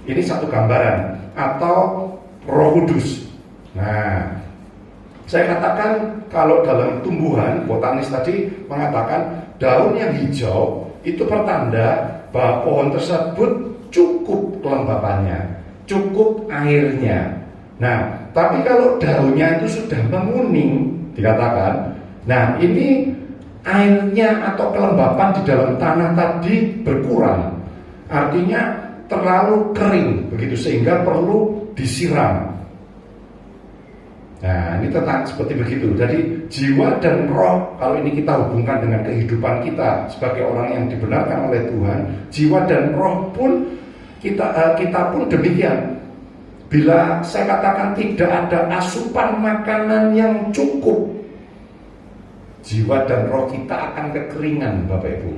Ini satu gambaran, atau Roh Kudus. Nah, saya katakan kalau dalam tumbuhan, botanis tadi mengatakan daun yang hijau itu pertanda bahwa pohon tersebut cukup kelembapannya, cukup airnya. Nah, tapi kalau daunnya itu sudah menguning, dikatakan, nah ini airnya atau kelembapan di dalam tanah tadi berkurang. Artinya terlalu kering, begitu, sehingga perlu disiram. Nah, ini tentang seperti begitu. Jadi jiwa dan roh, kalau ini kita hubungkan dengan kehidupan kita sebagai orang yang dibenarkan oleh Tuhan, jiwa dan roh pun kita pun demikian. Bila saya katakan tidak ada asupan makanan yang cukup, jiwa dan roh kita akan kekeringan, Bapak Ibu,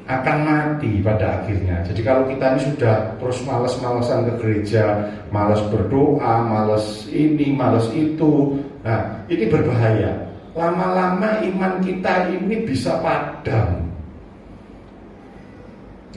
akan mati pada akhirnya. Jadi kalau kita ini sudah terus malas-malasan ke gereja, malas berdoa, malas ini, malas itu, nah ini berbahaya. Lama-lama iman kita ini bisa padam.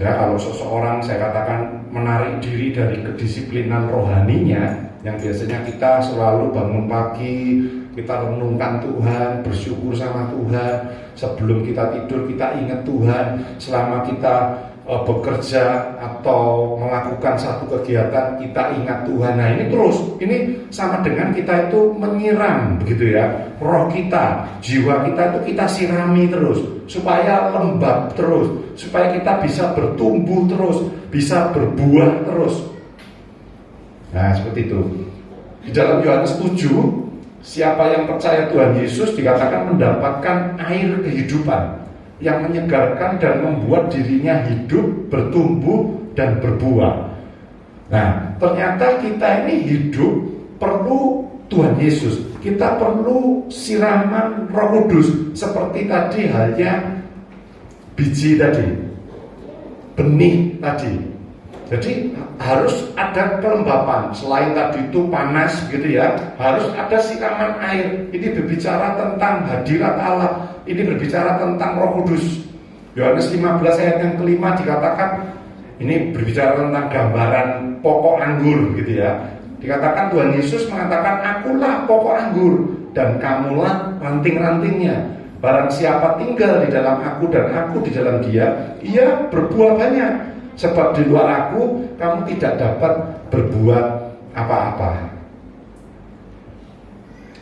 Ya, kalau seseorang, saya katakan, menarik diri dari kedisiplinan rohaninya, yang biasanya kita selalu bangun pagi, kita renungkan Tuhan, bersyukur sama Tuhan, sebelum kita tidur kita ingat Tuhan, selama kita bekerja atau melakukan satu kegiatan kita ingat Tuhan. Nah ini terus, ini sama dengan kita itu menyiram, begitu ya, roh kita, jiwa kita itu kita sirami terus, supaya lembab terus, supaya kita bisa bertumbuh terus, bisa berbuah terus. Nah seperti itu. Di dalam Yohanes 7, siapa yang percaya Tuhan Yesus dikatakan mendapatkan air kehidupan yang menyegarkan dan membuat dirinya hidup, bertumbuh, dan berbuah. Nah, ternyata kita ini hidup perlu Tuhan Yesus. Kita perlu siraman Roh Kudus, seperti tadi halnya biji tadi, benih tadi. Jadi harus ada kelembapan. Selain tadi itu panas gitu ya, harus ada siraman air. Ini berbicara tentang hadirat Allah. Ini berbicara tentang Roh Kudus. Yohanes 15 ayat yang kelima dikatakan, ini berbicara tentang gambaran pokok anggur gitu ya. Dikatakan Tuhan Yesus mengatakan, akulah pokok anggur dan kamulah ranting-rantingnya. Barang siapa tinggal di dalam aku dan aku di dalam dia, ia berbuah banyak. Sebab di luar aku kamu tidak dapat berbuat apa-apa.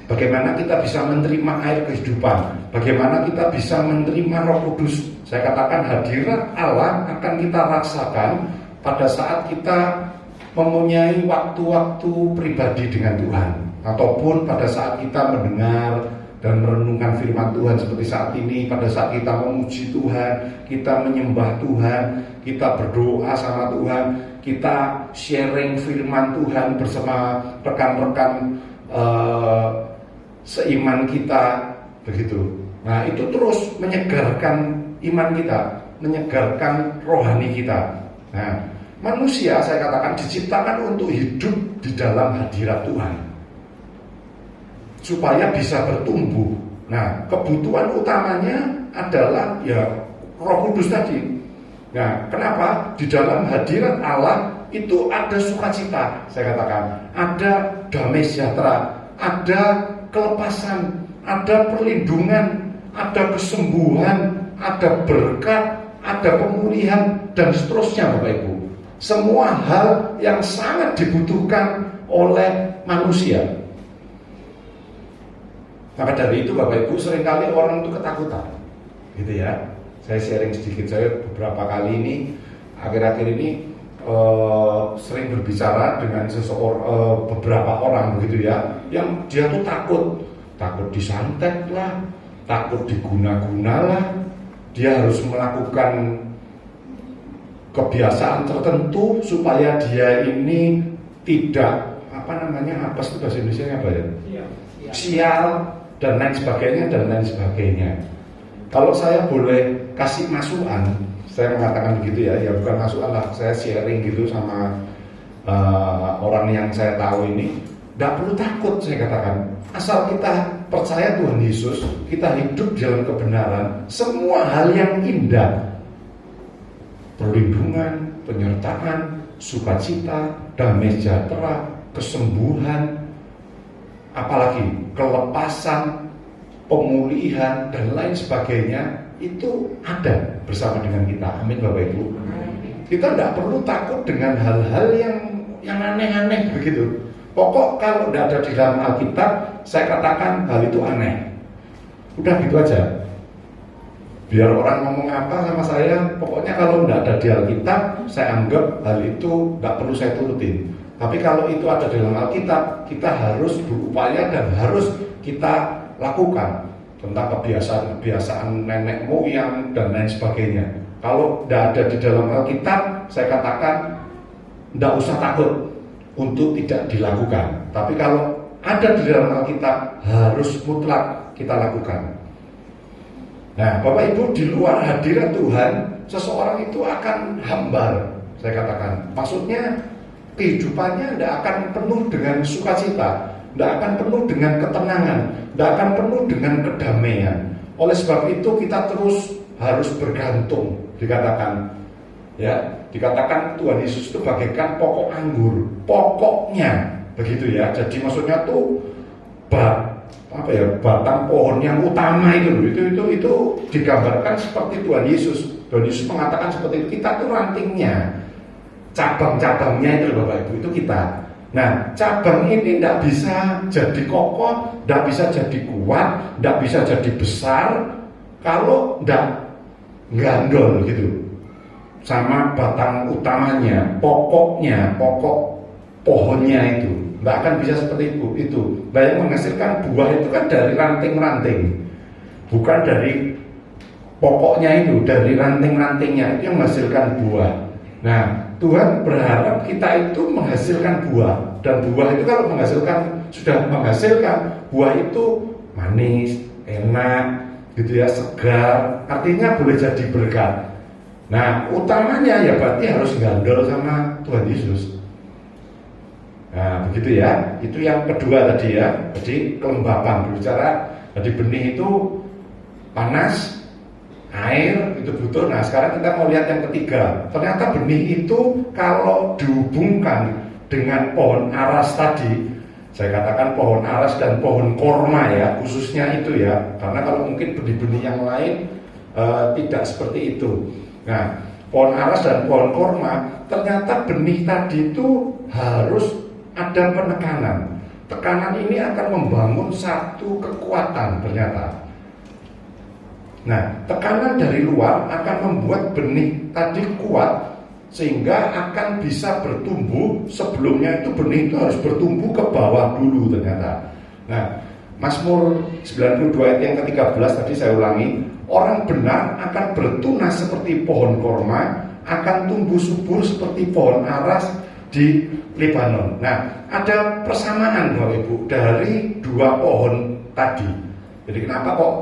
Bagaimana kita bisa menerima air kehidupan? Bagaimana kita bisa menerima Roh Kudus? Saya katakan hadirat Allah akan kita rasakan pada saat kita mempunyai waktu-waktu pribadi dengan Tuhan, ataupun pada saat kita mendengar dan merenungkan firman Tuhan seperti saat ini, pada saat kita memuji Tuhan, kita menyembah Tuhan, kita berdoa sama Tuhan, kita sharing firman Tuhan bersama rekan-rekan seiman kita, begitu. Nah itu terus menyegarkan iman kita, menyegarkan rohani kita. Nah manusia, saya katakan, diciptakan untuk hidup di dalam hadirat Tuhan, supaya bisa bertumbuh. Nah, kebutuhan utamanya adalah ya Roh Kudus tadi. Nah, kenapa? Di dalam hadirat Allah itu ada sukacita, saya katakan, ada damai sejahtera, ada kelepasan, ada perlindungan, ada kesembuhan, ada berkat, ada pemulihan, dan seterusnya, Bapak Ibu. Semua hal yang sangat dibutuhkan oleh manusia. Maka dari itu Bapak Ibu, seringkali orang itu ketakutan, gitu ya. Saya sharing sedikit, saya beberapa kali ini, akhir-akhir ini sering berbicara dengan beberapa orang, begitu ya, yang dia tuh takut disantet lah, takut diguna-guna lah, dia harus melakukan kebiasaan tertentu supaya dia ini tidak apa sih bahasa Indonesia apa ya? Sial dan lain sebagainya. Kalau saya boleh kasih masukan, saya mengatakan begitu ya bukan masukan lah, saya sharing gitu sama orang yang saya tahu ini. Tidak perlu takut, saya katakan, asal kita percaya Tuhan Yesus, kita hidup dalam kebenaran, semua hal yang indah, perlindungan, penyertaan, sukacita, damai sejahtera, kesembuhan, apalagi kelepasan, pemulihan dan lain sebagainya itu ada bersama dengan kita. Amin Bapak Ibu. Kita tidak perlu takut dengan hal-hal yang aneh-aneh begitu. Pokok kalau tidak ada di dalam Alkitab, saya katakan hal itu aneh. Udah gitu aja. Biar orang ngomong apa sama saya, pokoknya kalau tidak ada di Alkitab, saya anggap hal itu tidak perlu saya turutin. Tapi kalau itu ada dalam Alkitab, kita harus berupaya dan harus kita lakukan tentang kebiasaan nenek moyang dan lain sebagainya. Kalau tidak ada di dalam Alkitab, saya katakan tidak usah takut untuk tidak dilakukan. Tapi kalau ada di dalam Alkitab, harus mutlak kita lakukan. Nah, Bapak Ibu, di luar hadirat Tuhan, seseorang itu akan hambar, saya katakan. Maksudnya, kehidupannya tidak akan penuh dengan sukacita, tidak akan penuh dengan ketenangan, tidak akan penuh dengan kedamaian. Oleh sebab itu, kita terus harus bergantung, dikatakan. Ya, dikatakan Tuhan Yesus itu bagaikan pokok anggur, pokoknya, begitu ya. Jadi maksudnya tuh batang pohon yang utama itu digambarkan seperti Tuhan Yesus. Tuhan Yesus mengatakan seperti itu. Kita tuh rantingnya, cabang-cabangnya itu Bapak Ibu, itu kita. Nah, cabang ini tidak bisa jadi kokoh, tidak bisa jadi kuat, tidak bisa jadi besar kalau tidak gandol gitu sama batang utamanya, pokoknya, pokok pohonnya itu. Nggak akan bisa seperti itu. Nah, yang menghasilkan buah itu kan dari ranting-ranting, bukan dari pokoknya itu, dari ranting-rantingnya itu yang menghasilkan buah. Nah, Tuhan berharap kita itu menghasilkan buah, dan buah itu kalau sudah menghasilkan buah itu manis, enak, gitu ya, segar, artinya boleh jadi berkat. Nah, utamanya ya berarti harus gandol sama Tuhan Yesus. Nah, begitu ya. Itu yang kedua tadi ya. Jadi kelembapan berbicara. Jadi benih itu panas, air itu butuh. Nah, sekarang kita mau lihat yang ketiga. Ternyata benih itu kalau dihubungkan dengan pohon aras tadi, saya katakan pohon aras dan pohon korma ya, khususnya itu ya. Karena kalau mungkin benih-benih yang lain tidak seperti itu. Nah, pohon aras dan pohon korma, ternyata benih tadi itu harus ada penekanan. Tekanan ini akan membangun satu kekuatan ternyata. Nah, tekanan dari luar akan membuat benih tadi kuat sehingga akan bisa bertumbuh. Sebelumnya itu benih itu harus bertumbuh ke bawah dulu ternyata. Nah, Mazmur 92 ayat yang ke-13 tadi saya ulangi, orang benar akan bertunas seperti pohon korma, akan tumbuh subur seperti pohon aras di Lebanon. Nah, ada persamaan Bapak Ibu dari dua pohon tadi. Jadi kenapa kok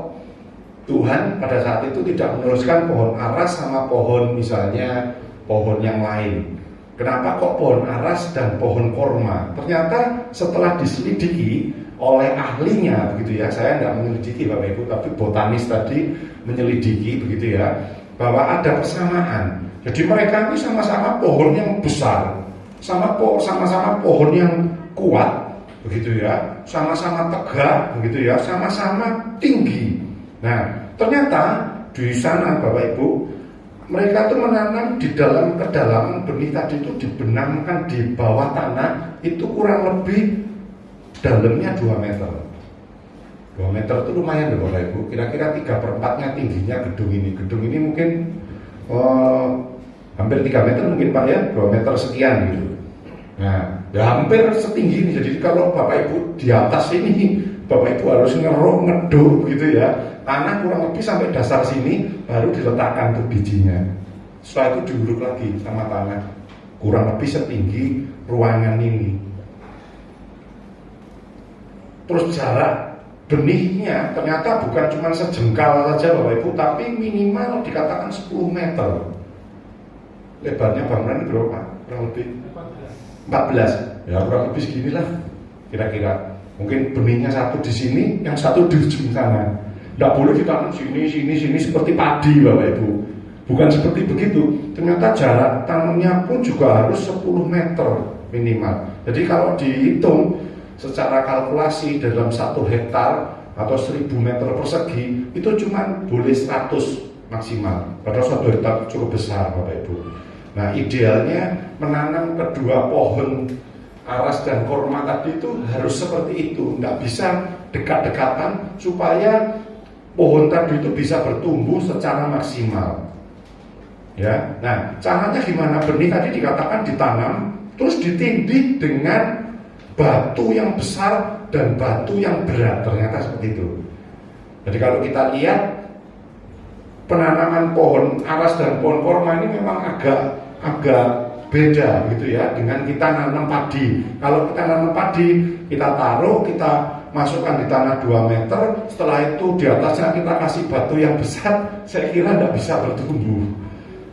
Tuhan pada saat itu tidak meneruskan pohon aras sama pohon misalnya pohon yang lain? Kenapa kok pohon aras dan pohon korma? Ternyata setelah diselidiki oleh ahlinya begitu ya, saya tidak menyelidiki Bapak Ibu, tapi botanis tadi menyelidiki begitu ya, bahwa ada persamaan. Jadi mereka ini sama-sama pohon yang besar, sama-sama pohon yang kuat begitu ya, sama-sama tegak begitu ya, sama-sama tinggi. Nah, ternyata di sana Bapak Ibu, mereka tuh menanam di dalam kedalaman benih tadi itu dibenamkan di bawah tanah itu kurang lebih dalamnya 2 meter. 2 meter itu lumayan loh Bapak Ibu, kira-kira 3/4-nya tingginya gedung ini. Gedung ini mungkin hampir 3 meter mungkin Pak ya, 2 meter sekian gitu. Nah, ya hampir setinggi ini. Jadi kalau Bapak Ibu di atas ini, Bapak Ibu harus ngeduk gitu ya. Tanah kurang lebih sampai dasar sini, baru diletakkan tuh bijinya. Setelah itu diuruk lagi sama tanah, kurang lebih setinggi ruangan ini. Terus jarak benihnya ternyata bukan cuma sejengkal saja Bapak Ibu, tapi minimal dikatakan 10 meter. Lebarnya bangunan berapa? Kurang lebih 14. Ya kurang lebih seginilah kira-kira. Mungkin benihnya satu di sini, yang satu di ujung sana. Tidak boleh ditanam sini seperti padi Bapak Ibu. Bukan seperti begitu. Ternyata jarak tanamnya pun juga harus 10 meter minimal. Jadi kalau dihitung secara kalkulasi dalam 1 hektar atau 1000 meter persegi itu cuma boleh 100 maksimal. Padahal 1 hektar cukup besar Bapak Ibu. Nah idealnya menanam kedua pohon aras dan korma tadi itu harus seperti itu, nggak bisa dekat-dekatan supaya pohon tadi itu bisa bertumbuh secara maksimal. Ya, nah caranya gimana? Benih tadi dikatakan ditanam, terus ditindih dengan batu yang besar dan batu yang berat, ternyata seperti itu. Jadi kalau kita lihat penanaman pohon aras dan pohon korma ini memang agak beda gitu ya dengan kita nanam padi. Kalau kita nanam padi, kita taruh, kita masukkan di tanah 2 meter, setelah itu di atasnya kita kasih batu yang besar, saya kira tidak bisa bertumbuh.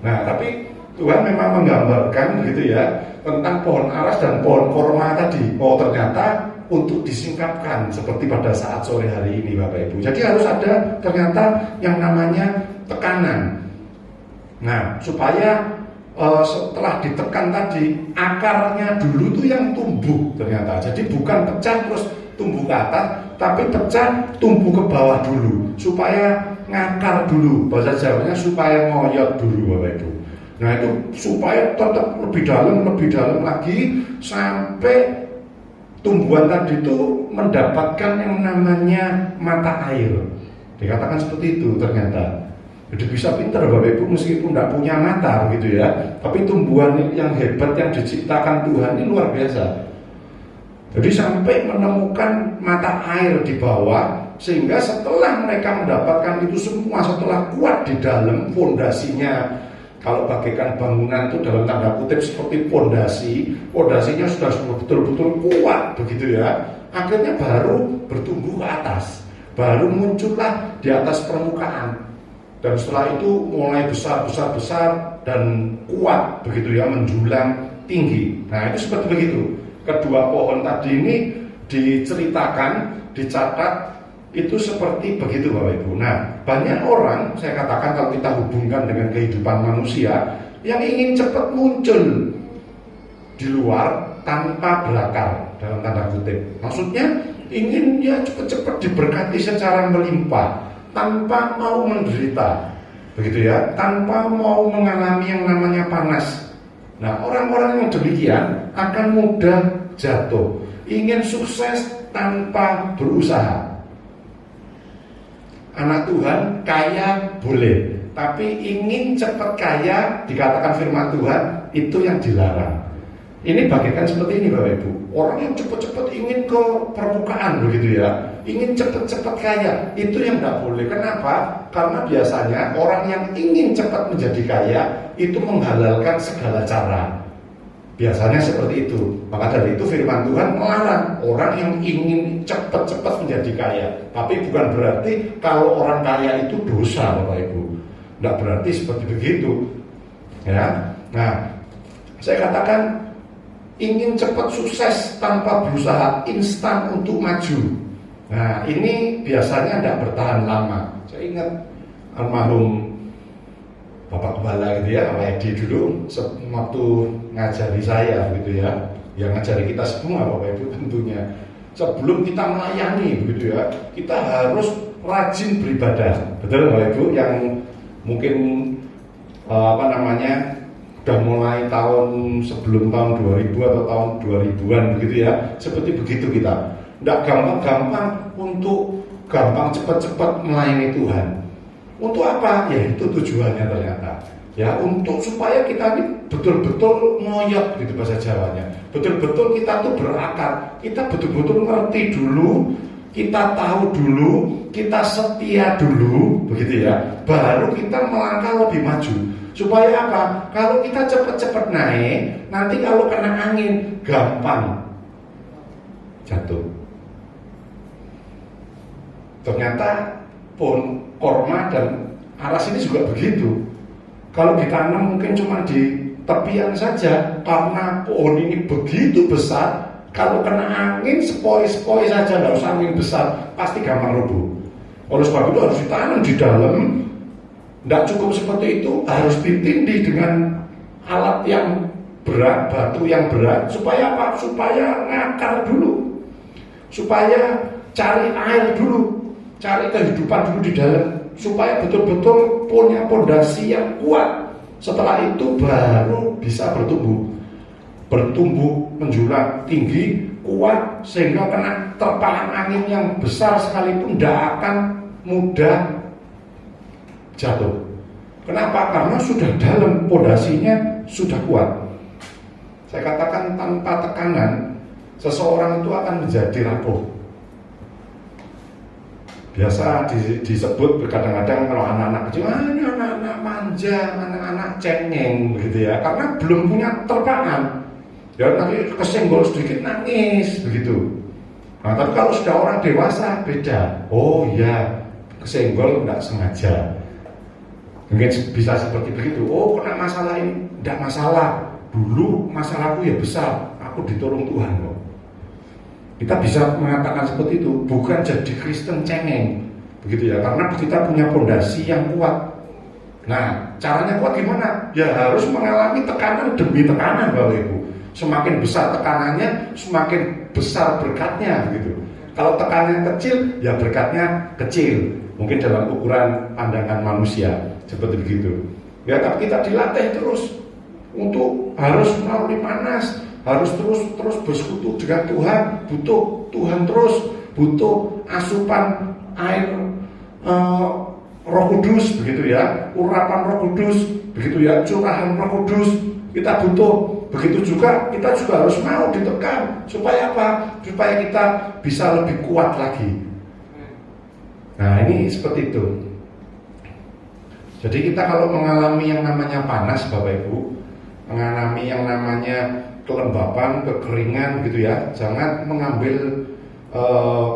Nah tapi Tuhan memang menggambarkan gitu ya tentang pohon aras dan pohon korma tadi. Oh ternyata untuk disingkapkan seperti pada saat sore hari ini Bapak Ibu. Jadi harus ada ternyata yang namanya tekanan. Nah supaya setelah ditekan tadi akarnya dulu tuh yang tumbuh ternyata. Jadi bukan pecah terus tumbuh ke atas, tapi pecah tumbuh ke bawah dulu supaya ngakar dulu, bahasa Jawanya supaya ngoyot dulu Bapak Ibu. Nah itu supaya tetap lebih dalam lagi sampai tumbuhan tadi itu mendapatkan yang namanya mata air. Dikatakan seperti itu ternyata. Jadi bisa pintar Bapak Ibu meskipun tidak punya mata begitu ya. Tapi tumbuhan yang hebat yang diciptakan Tuhan ini luar biasa. Jadi sampai menemukan mata air di bawah, sehingga setelah mereka mendapatkan itu semua, setelah kuat di dalam fondasinya, kalau bagaikan bangunan itu dalam tanda kutip seperti fondasinya sudah betul-betul kuat begitu ya. Akhirnya baru bertumbuh ke atas, baru muncullah di atas permukaan. Dan setelah itu mulai besar dan kuat begitu ya, menjulang tinggi. Nah itu seperti begitu. Kedua pohon tadi ini diceritakan, dicatat itu seperti begitu Bapak Ibu. Nah banyak orang, saya katakan kalau kita hubungkan dengan kehidupan manusia, yang ingin cepat muncul di luar tanpa berakar dalam tanda kutip. Maksudnya ingin ya cepat-cepat diberkati secara melimpah, tanpa mau menderita, begitu ya, tanpa mau mengalami yang namanya panas. Nah orang-orang yang demikian akan mudah jatuh, ingin sukses tanpa berusaha. Anak Tuhan kaya boleh, tapi ingin cepat kaya dikatakan firman Tuhan itu yang dilarang. Ini bagaikan seperti ini Bapak Ibu. Orang yang cepat-cepat ingin ke permukaan begitu ya, ingin cepat-cepat kaya, itu yang tidak boleh. Kenapa? Karena biasanya orang yang ingin cepat menjadi kaya itu menghalalkan segala cara. Biasanya seperti itu. Maka dari itu firman Tuhan melarang orang yang ingin cepat-cepat menjadi kaya. Tapi bukan berarti kalau orang kaya itu dosa Bapak Ibu. Tidak berarti seperti begitu. Ya. Nah, saya katakan ingin cepat sukses tanpa berusaha instan untuk maju. Nah ini biasanya tidak bertahan lama. Saya ingat almarhum Bapak Kepala gitu ya, Pak Edi dulu waktu ngajari saya gitu ya, yang ngajari kita semua Bapak Ibu tentunya. Sebelum kita melayani begitu ya, kita harus rajin beribadah. Betul Bapak Ibu yang mungkin udah mulai tahun sebelum tahun 2000 atau tahun 2000-an begitu ya, seperti begitu kita. Tidak gampang-gampang untuk gampang cepat-cepat melayani Tuhan. Untuk apa? Ya itu tujuannya ternyata. Ya untuk supaya kita ini betul-betul ngoyot gitu bahasa Jawanya. Betul-betul kita tuh berakar. Kita betul-betul ngerti dulu, kita tahu dulu, kita setia dulu, begitu ya. Baru kita melangkah lebih maju. Supaya apa? Kalau kita cepat-cepat naik, nanti kalau kena angin gampang jatuh. Ternyata pohon korma dan aras ini juga begitu. Kalau ditanam mungkin cuma di tepian saja, karena pohon ini begitu besar. Kalau kena angin sepoi-sepoi saja, nggak usah angin besar, pasti gampang rubuh. Oleh sebab itu harus ditanam di dalam. Tidak cukup seperti itu, harus ditindih dengan alat yang berat, batu yang berat, supaya apa? Supaya ngakar dulu. supaya cari air dulu, cari kehidupan dulu di dalam, supaya betul-betul punya pondasi yang kuat. Setelah itu baru bisa bertumbuh menjulang tinggi, kuat, sehingga kena terpahan angin yang besar sekalipun tidak akan mudah jatuh. Kenapa? Karena sudah dalam, pondasinya sudah kuat. Saya katakan tanpa tekanan, seseorang itu akan menjadi rapuh. Biasa disebut kadang-kadang kalau anak-anak kecil, ini anak-anak manja, anak-anak cengeng begitu ya, karena belum punya terpahan. Ya nanti kesenggol sedikit nangis begitu. Nah, tapi kalau sudah orang dewasa beda. Oh ya, kesenggol nggak sengaja. Mungkin bisa seperti begitu. Oh, kena masalah ini, tidak masalah. Dulu masalahku ya besar, aku ditolong Tuhan kok. Kita bisa mengatakan seperti itu, bukan jadi Kristen cengeng, begitu ya, karena kita punya pondasi yang kuat. Nah, caranya kuat gimana? Ya harus mengalami tekanan demi tekanan, Bapak Ibu. Semakin besar tekanannya, semakin besar berkatnya, begitu. Kalau tekanannya kecil, ya berkatnya kecil. Mungkin dalam ukuran pandangan manusia, seperti begitu. Ya, tapi kita dilatih terus untuk harus melalui panas, harus terus bersekutu dengan Tuhan, butuh Tuhan terus, butuh asupan air Roh Kudus, begitu ya, urapan Roh Kudus, begitu ya, curahan Roh Kudus, kita butuh. Begitu juga kita juga harus mau ditekan, supaya apa? Supaya kita bisa lebih kuat lagi. Nah, ini seperti itu. Jadi kita kalau mengalami yang namanya panas, Bapak Ibu, mengalami yang namanya kelembapan, kekeringan gitu ya, jangan mengambil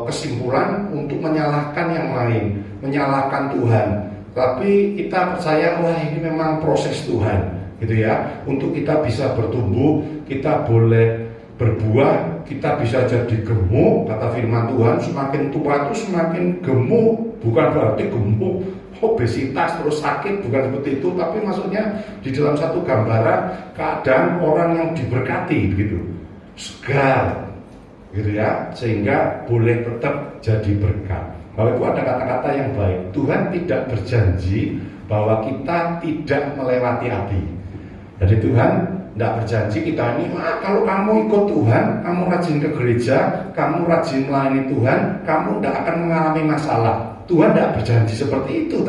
kesimpulan untuk menyalahkan yang lain, menyalahkan Tuhan. Tapi kita percaya, wah ini memang proses Tuhan gitu ya, untuk kita bisa bertumbuh, kita boleh berbuah, kita bisa jadi gemuk. Kata firman Tuhan, semakin tua itu semakin gemuk, bukan berarti gemuk obesitas terus sakit, bukan seperti itu, tapi maksudnya di dalam satu gambaran keadaan orang yang diberkati begitu, segar gitu ya, sehingga boleh tetap jadi berkat. Bahwa itu ada kata-kata yang baik. Tuhan tidak berjanji bahwa kita tidak melewati api. Jadi Tuhan tidak berjanji kita ini, kalau kamu ikut Tuhan, kamu rajin ke gereja, kamu rajin melayani Tuhan, kamu tidak akan mengalami masalah. Tuhan tidak berjanji seperti itu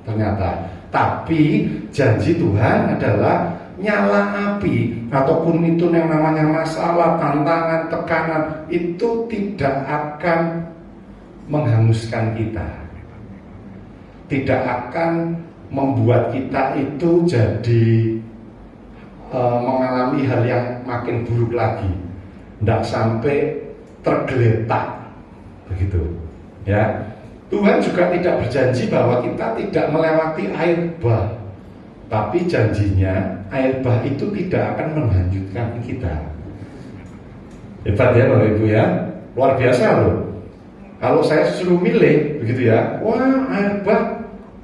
ternyata. Tapi janji Tuhan adalah nyala api, ataupun itu yang namanya masalah, tantangan, tekanan, itu tidak akan menghanguskan kita, tidak akan membuat kita itu jadi mengalami hal yang makin buruk lagi, tidak sampai tergeletak begitu ya. Tuhan juga tidak berjanji bahwa kita tidak melewati air bah, tapi janjinya air bah itu tidak akan menghanyutkan kita. Hebat ya Bapak Ibu ya, luar biasa loh. Kalau saya suruh milih begitu ya, wah air bah,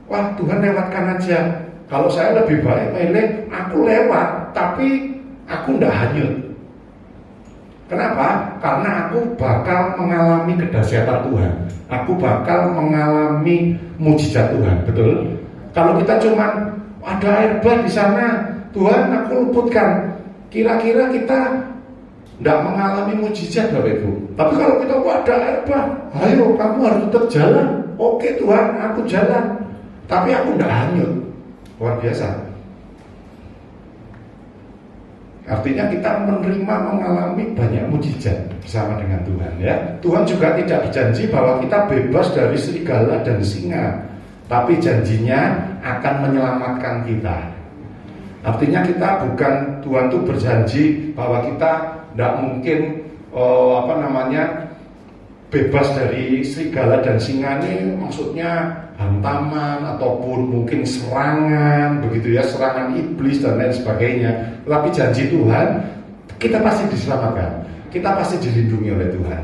wah Tuhan lewatkan aja. Kalau saya lebih baik milih, aku lewat, tapi aku tidak hanyut. Kenapa? Karena aku bakal mengalami kedahsyatan Tuhan. Aku bakal mengalami mujizat Tuhan, betul? Kalau kita cuma ada air bah di sana, Tuhan aku luputkan, kira-kira kita tidak mengalami mujizat, Bapak Ibu. Tapi kalau kita ada air bah, ayo kamu harus tetap jalan. Oke Tuhan, aku jalan, tapi aku tidak hanyut. Luar biasa. Artinya kita menerima, mengalami banyak mujizat bersama dengan Tuhan ya. Tuhan juga tidak berjanji bahwa kita bebas dari serigala dan singa, tapi janjinya akan menyelamatkan kita. Artinya kita bukan, Tuhan itu berjanji bahwa kita tidak mungkin bebas dari serigala dan singa, ini maksudnya hantaman ataupun mungkin serangan begitu ya, serangan iblis dan lain sebagainya. Tapi janji Tuhan, kita pasti diselamatkan, kita pasti dilindungi oleh Tuhan.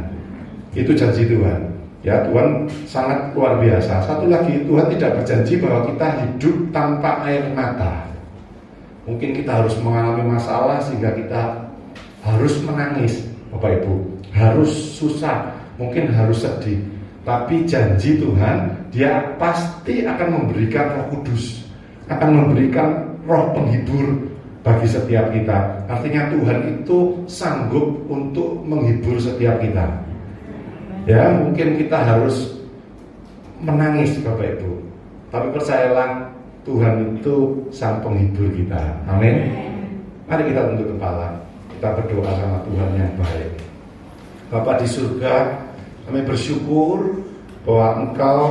Itu janji Tuhan ya. Tuhan sangat luar biasa. Satu lagi, Tuhan tidak berjanji bahwa kita hidup tanpa air mata. Mungkin kita harus mengalami masalah sehingga kita harus menangis, Bapak Ibu, harus susah, mungkin harus sedih, tapi janji Tuhan, Dia pasti akan memberikan Roh Kudus, akan memberikan Roh penghibur bagi setiap kita. Artinya Tuhan itu sanggup untuk menghibur setiap kita. Ya, mungkin kita harus menangis Bapak Ibu, tapi percayalah Tuhan itu sang penghibur kita. Amin. Mari kita tunduk kepala, kita berdoa sama Tuhan yang baik. Bapa di surga, kami bersyukur bahwa Engkau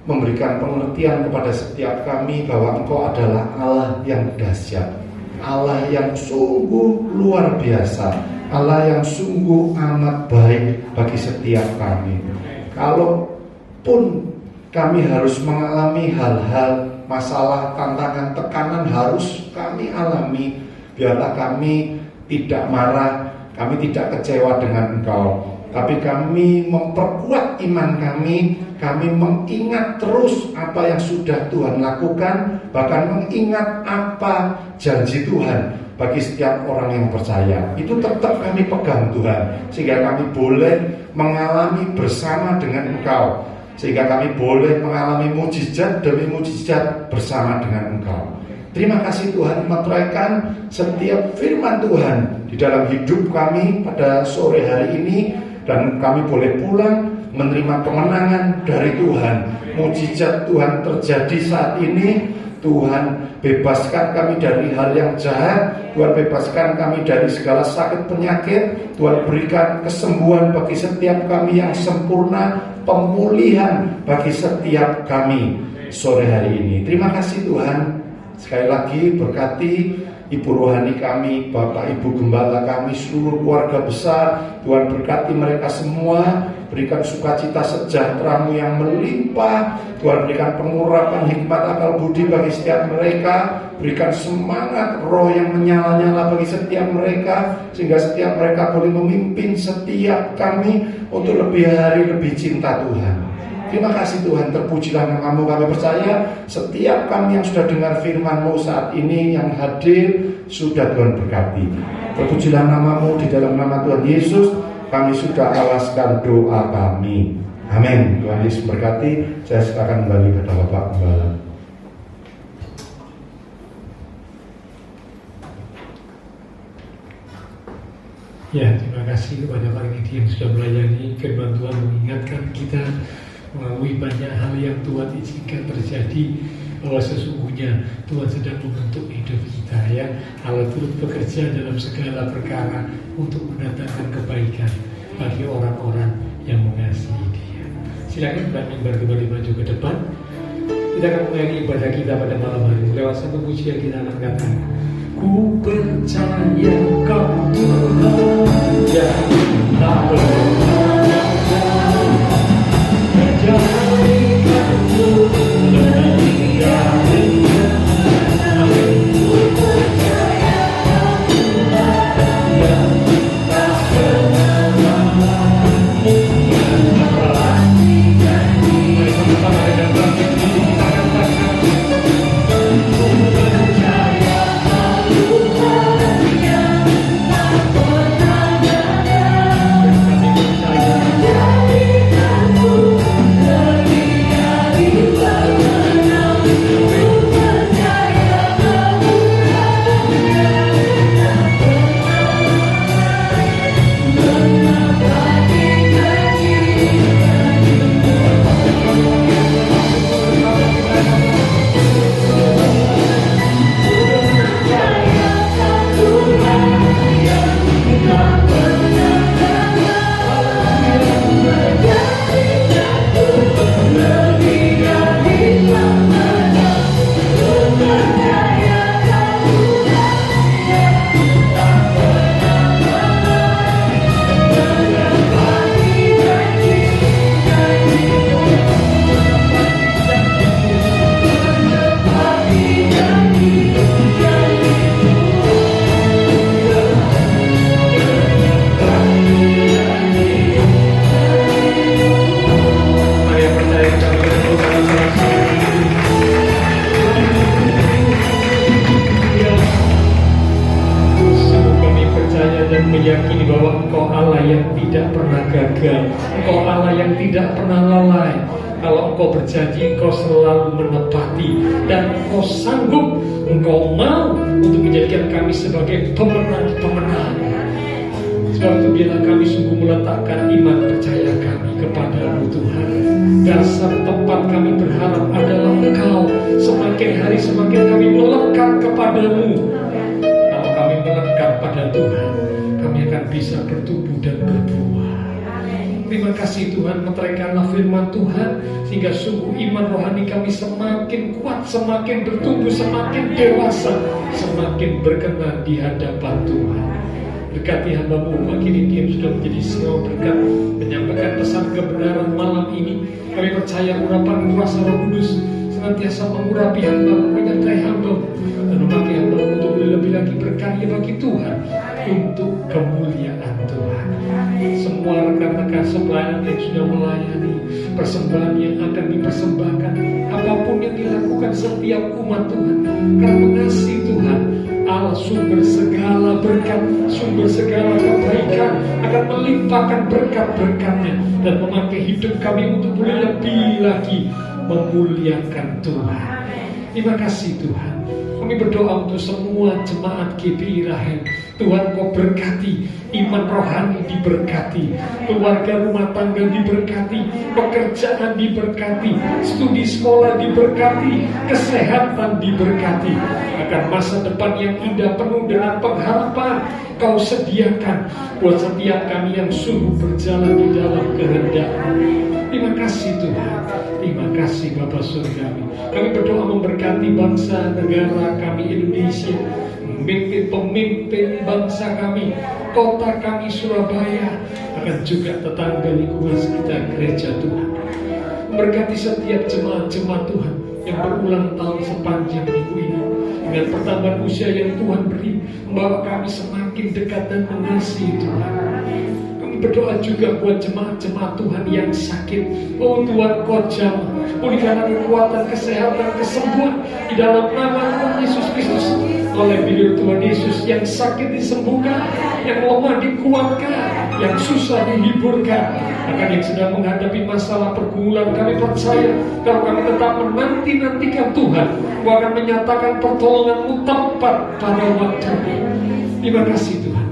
memberikan pengertian kepada setiap kami bahwa Engkau adalah Allah yang dahsyat, Allah yang sungguh luar biasa, Allah yang sungguh amat baik bagi setiap kami. Kalaupun kami harus mengalami hal-hal, masalah, tantangan, tekanan harus kami alami, biarlah kami tidak marah, kami tidak kecewa dengan Engkau, tapi kami memperkuat iman kami mengingat terus apa yang sudah Tuhan lakukan, bahkan mengingat apa janji Tuhan bagi setiap orang yang percaya. Itu tetap kami pegang Tuhan, sehingga kami boleh mengalami bersama dengan Engkau, sehingga kami boleh mengalami mujizat demi mujizat bersama dengan Engkau. Terima kasih Tuhan, meteraikan setiap firman Tuhan di dalam hidup kami pada sore hari ini, dan kami boleh pulang menerima kemenangan dari Tuhan. Mujizat Tuhan terjadi saat ini. Tuhan bebaskan kami dari hal yang jahat, Tuhan bebaskan kami dari segala sakit penyakit, Tuhan berikan kesembuhan bagi setiap kami yang sempurna, pemulihan bagi setiap kami sore hari ini. Terima kasih Tuhan. Sekali lagi berkati Ibu rohani kami, Bapak Ibu Gembala kami, seluruh keluarga besar. Tuhan berkati mereka semua, berikan sukacita sejahtera-Mu yang melimpah. Tuhan berikan pengurapan hikmat akal budi bagi setiap mereka, berikan semangat roh yang menyala-nyala bagi setiap mereka, sehingga setiap mereka boleh memimpin setiap kami untuk lebih hari lebih cinta Tuhan. Terima kasih Tuhan, terpujilah nama-Mu. Kami percaya setiap kami yang sudah dengar firman-Mu saat ini, yang hadir, sudah Tuhan berkati. Terpujilah nama-Mu, di dalam nama Tuhan Yesus kami sudah alaskan doa kami. Amin. Tuhan Yesus berkati. Saya silakan kembali kepada Bapak Gembala. Ya, terima kasih kepada Pak Nidi yang sudah melayani firman Tuhan, mengingatkan kita melalui banyak hal yang Tuhan izinkan terjadi, bahwa sesungguhnya Tuhan sedang membentuk hidup kita, ya. Allah turut bekerja dalam segala perkara untuk mendatangkan kebaikan bagi orang-orang yang mengasihi Dia. Silakan Mbak kembali maju ke depan. Kita akan mengakhiri ibadah kita pada malam hari ini lewat satu pujian. Kita akan katakan, ku percaya Kau Tuhan yang tak pernah menjadikan ku lebih dari ku percaya Kau Tuhan yang tak pernah menjadikan bersama dengan bangkit ini kita katakan, ku percaya Kau Tuhan yang tak pernah tidak pernah lalai. Kalau Engkau berjanji, Engkau selalu menepati. Dan Engkau sanggup, Engkau mau untuk menjadikan kami sebagai pemenang-pemenang. Sebab itu biarlah kami sungguh meletakkan iman percaya kami kepada-Mu Tuhan. Dasar tempat kami berharap adalah Engkau. Semakin hari semakin kami melekat kepada-Mu. Kalau kami melekat pada Tuhan, kami akan bisa bertumbuh dan berbuah. Terima kasih Tuhan, meteraikanlah firman Tuhan sehingga sungguh iman rohani kami semakin kuat, semakin bertumbuh, semakin dewasa, semakin berkenan di hadapan Tuhan. Berkati hamba-Mu makin ini yang sudah menjadi semua berkat menyampaikan pesan kebenaran malam ini. Kami percaya urapan kuasa Roh Kudus senantiasa mengurapi hamba-Mu, menyertai hamba-Mu, dan memakai hamba-Mu untuk lebih lagi berkarya bagi Tuhan untuk kemuliaan Tuhan. Semua rekan-rekan pelayanan yang sudah melayani, persembahan yang akan dipersembahkan, apapun yang dilakukan setiap umat Tuhan, karena mengasihi Tuhan, Allah sumber segala berkat, sumber segala kebaikan, akan melimpahkan berkat-berkatnya dan memakai hidup kami untuk boleh lebih lagi memuliakan Tuhan. Terima kasih Tuhan. Kami berdoa untuk semua jemaat GBI Rahel. Tuhan Kau berkati, iman rohani diberkati, keluarga rumah tangga diberkati, pekerjaan diberkati, studi sekolah diberkati, kesehatan diberkati. Akan masa depan yang indah penuh dengan pengharapan Kau sediakan buat setiap kami yang sungguh berjalan di dalam kehendak-Mu. Terima kasih Tuhan. Terima kasih Bapa Surgawi. Kami berdoa memberkati bangsa negara kami Indonesia, pemimpin bangsa kami, kota kami Surabaya, akan juga tetangga lingkungan sekitar gereja Tuhan. Memberkati setiap jemaat-jemaat Tuhan yang berulang tahun sepanjang minggu ini. Dengan pertambahan usia yang Tuhan beri, membawa kami semakin dekat dan mengasihi Tuhan. Berdoa juga buat jemaat-jemaat Tuhan yang sakit. Oh Tuhan, Kau jamah, pulihkan kekuatan, kesehatan, kesembuhan di dalam nama Tuhan Yesus Kristus. Oleh beliau Tuhan Yesus, yang sakit disembuhkan, yang lemah dikuatkan, yang susah dihiburkan. Akan yang sedang menghadapi masalah pergumulan, kami percaya kalau kami tetap menanti-nantikan Tuhan, Kau akan menyatakan pertolongan-Mu tepat pada waktunya. Terima kasih Tuhan.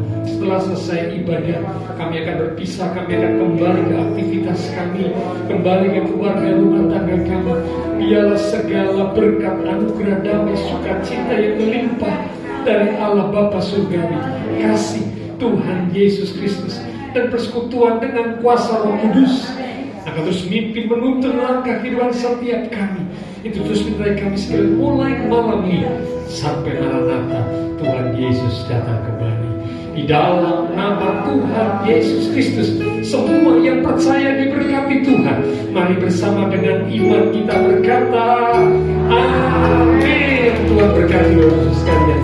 Setelah selesai ibadah, kami akan berpisah, kami akan kembali ke aktivitas kami, kembali ke keluarga rumah tangga kami. Biarlah segala berkat, anugerah, damai, sukacita yang melimpah dari Allah Bapa Surgawi, kasih Tuhan Yesus Kristus, dan persekutuan dengan kuasa Roh Kudus akan terus mimpin menuntun langkah kehidupan setiap kami. Itu terus menyertai kami sekalian mulai malam ini sampai Maranatha Tuhan Yesus datang kembali. Di dalam nama Tuhan Yesus Kristus, semua yang percaya diberkati Tuhan. Mari bersama dengan iman kita berkata, Amin. Tuhan berkati Bapak sekalian.